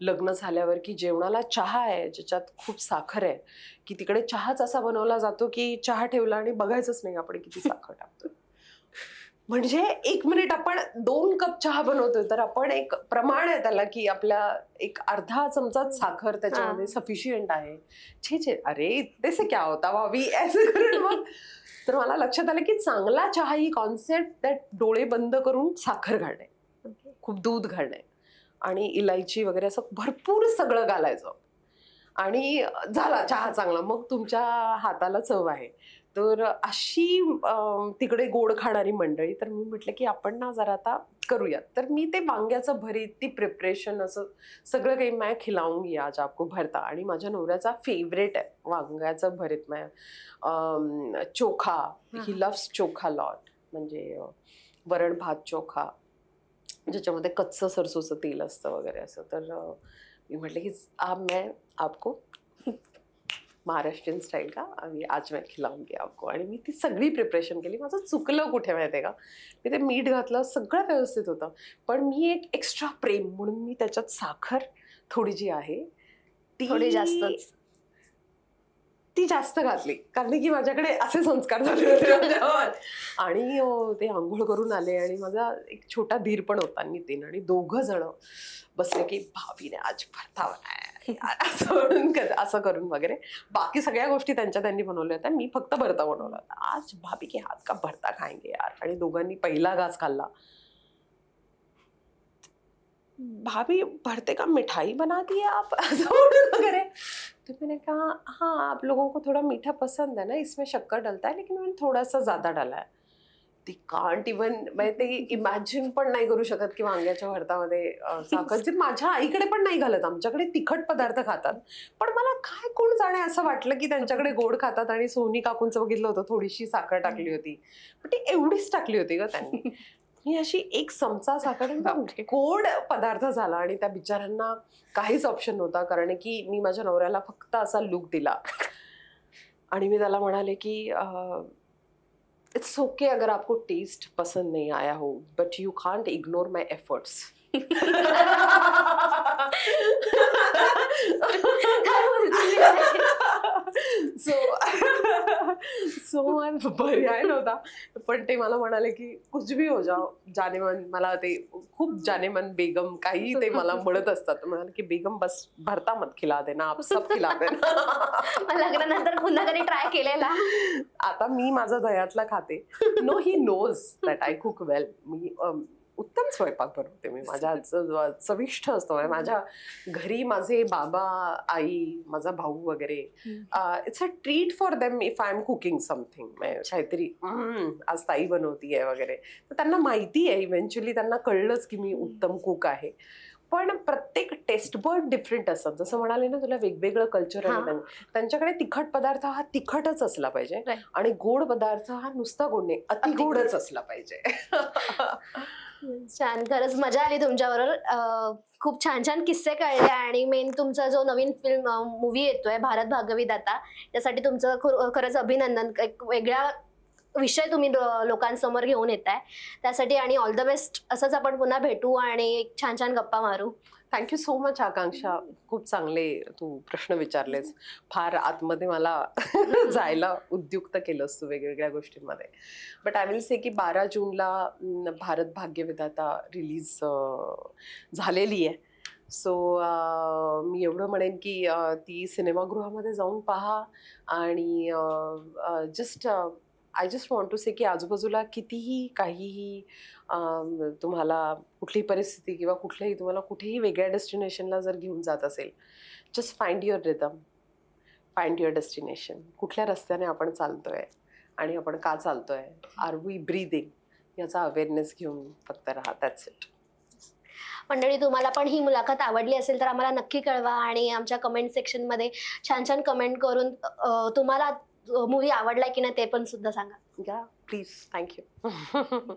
लग्न झाल्यावर, की जेवणाला चहा आहे ज्याच्यात खूप साखर आहे, की तिकडे चहाच असा बनवला जातो की चहा ठेवला आणि बघायचंच नाही आपण किती साखर टाकतोय. म्हणजे 1 मिनिट आपण 2 कप चहा बनवतोय तर आपण एक प्रमाण आहे त्याला की आपल्या एक अर्धा चमचाच साखर त्याच्यामध्ये सफिशियंट आहे. छे छे, अरे इतने से क्या होता भाभी, ऐसे करून मग तर मला लक्षात आलं की चांगला चहा ही कॉन्सेप्ट दॅट डोळे बंद करून साखर घालणे, खूप दूध घालणे आणि इलायची वगैरे असं भरपूर सगळं घालायचं आणि झाला चहा चांगला, मग तुमच्या हाताला चव आहे. तर अशी तिकडे गोड खाणारी मंडळी, तर मी म्हटलं की आपण ना जरा आता करूयात. तर मी ते वांग्याचं भरीत, ती प्रिपरेशन, असं सगळं काही मैं खिलाऊंगी आज आपको भरता. आणि माझ्या नवऱ्याचा फेवरेट आहे वांग्याचं भरीत. चोखा, ही लव्स चोखा लॉट. म्हणजे वरण भात चोखा ज्याच्यामध्ये कच्चं सरसोचं तेल असतं वगैरे असं. तर मी म्हटलं की मैं आपको महाराष्ट्रीयन स्टाईल का आज मैं खिलाऊंगी आपको. आणि मी ती सगळी प्रिपरेशन केली. माझं चुकलं कुठे माहिती आहे का, मी ते मीठ घातलं, सगळं व्यवस्थित होतं, पण मी एक एक्स्ट्रा प्रेम म्हणून मी त्याच्यात साखर थोडी जी आहे थोडी ती जास्तच. ती जास्त घातली, कारण की माझ्याकडे असे संस्कार झाले होते माझ्यावर. आणि ते आंघोळ करून आले आणि माझा एक छोटा धीर पण होता नितीन, आणि दोघं जण बसले की भाभीने आज भरता बनाया यार, असं म्हणून असं करून वगैरे. बाकी सगळ्या गोष्टी त्यांनी बनवल्या होत्या, मी फक्त भरता बनवला होता. आज भाभी के हात का भरता खाएंगे यार. आणि दोघांनी पहिला घास खाल्ला. भाभी भरते का मिठाई बनाती है आप, ऐसा बोलने वगैरह. तो मैंने कहा हाँ आप लोगों को थोड़ा मीठा पसंद है ना, इसमें शक्कर डलता है, लेकिन मैंने थोड़ा सा ज्यादा डाला है. ती कांट इवन म्हणजे ते इमॅजिन पण नाही करू शकत की वांग्याच्या भरतामध्ये साखर, जे माझ्या आईकडे पण नाही घालत. आमच्याकडे तिखट पदार्थ खातात, पण मला काय कोण जाणे असं वाटलं की त्यांच्याकडे गोड खातात. आणि सोनी काकूंचं बघितलं होतं, थोडीशी साखर टाकली होती, पण ती एवढीच टाकली होती का त्यांनी. मी अशी एक चमचा साखर, गोड पदार्थ झाला. आणि त्या बिचाऱ्यांना काहीच ऑप्शन नव्हता, कारण की मी माझ्या नवऱ्याला फक्त असा लुक दिला आणि मी त्याला म्हणाले की इट्स ओके अगर आपको टेस्ट पसंद नहीं आया हो, but you can't ignore my efforts. So पर्याय नव्हता. पण ते मला म्हणाले की कुछ भी हो जाओ जानेमन, मला ते खूप जानेमन बेगम काही ते मला म्हणत असतात. म्हणाले की बेगम बस भरता मत खिला देना, आप सब खिला देना. लग्नानंतर पुन्हा कधी ट्राय केलेला? आता मी माझा दह्यातला खाते. No he knows that I cook well. मी उत्तम स्वयंपाक बनवते. मी माझ्या हातचं चविष्ट असतो. म्हणजे माझ्या घरी माझे बाबा, आई, माझा भाऊ वगैरे, it's a treat for them if I am cooking something. काहीतरी आज ताई बनवतीये वगैरे, तर त्यांना माहिती आहे. इव्हेंच्युअली त्यांना कळलंच की मी उत्तम कुक आहे. पण प्रत्येक टेस्ट बर्ड डिफरंट असतात. जसं म्हणाले ना तुला, वेगवेगळं कल्चर आहे. त्यांच्याकडे तिखट पदार्थ हा तिखटच असला पाहिजे, आणि गोड पदार्थ हा नुसता गोड नाही, अति गोडच असला पाहिजे. छान, खरंच मजा आली तुमच्याबरोबर. खूप छान छान किस्से कळले. आणि मेन तुमचा जो नवीन मूवी येतोय भारत भागवी दाता, त्यासाठी तुमचं खरंच अभिनंदन. एक वेगळा विषय तुम्ही लोकांसमोर घेऊन येताय त्यासाठी. आणि ऑल द बेस्ट. असंच आपण पुन्हा भेटू आणि एक छान छान गप्पा मारू. थँक्यू सो मच आकांक्षा. खूप चांगले तू प्रश्न विचारलेस. फार आतमध्ये मला जायला उद्युक्त केलंस तू वेगवेगळ्या गोष्टींमध्ये. बट आय विल से की 12 जूनला भारत भाग्यविधाता रिलीज झालेली आहे. सो मी एवढं म्हणेन की ती सिनेमागृहामध्ये जाऊन पहा. आणि आय जस्ट वॉन्ट टू से की आजूबाजूला कितीही काहीही तुम्हाला कुठलीही परिस्थिती किंवा कुठल्याही तुम्हाला कुठेही वेगळ्या डेस्टिनेशनला जर घेऊन जात असेल, just find your rhythm, find your destination. कुठल्या रस्त्याने आपण चालतोय आणि आपण का चालतोय, आर वी ब्रीदिंग, याचा अवेअरनेस घेऊन फक्त राहा. That's it. मंडळी, तुम्हाला पण ही मुलाखत आवडली असेल तर आम्हाला नक्की कळवा. आणि आमच्या कमेंट सेक्शनमध्ये छान छान कमेंट करून तुम्हाला मूवी आवडलाय की नाही ते पण सुद्धा सांगा. या प्लीज. थँक्यू.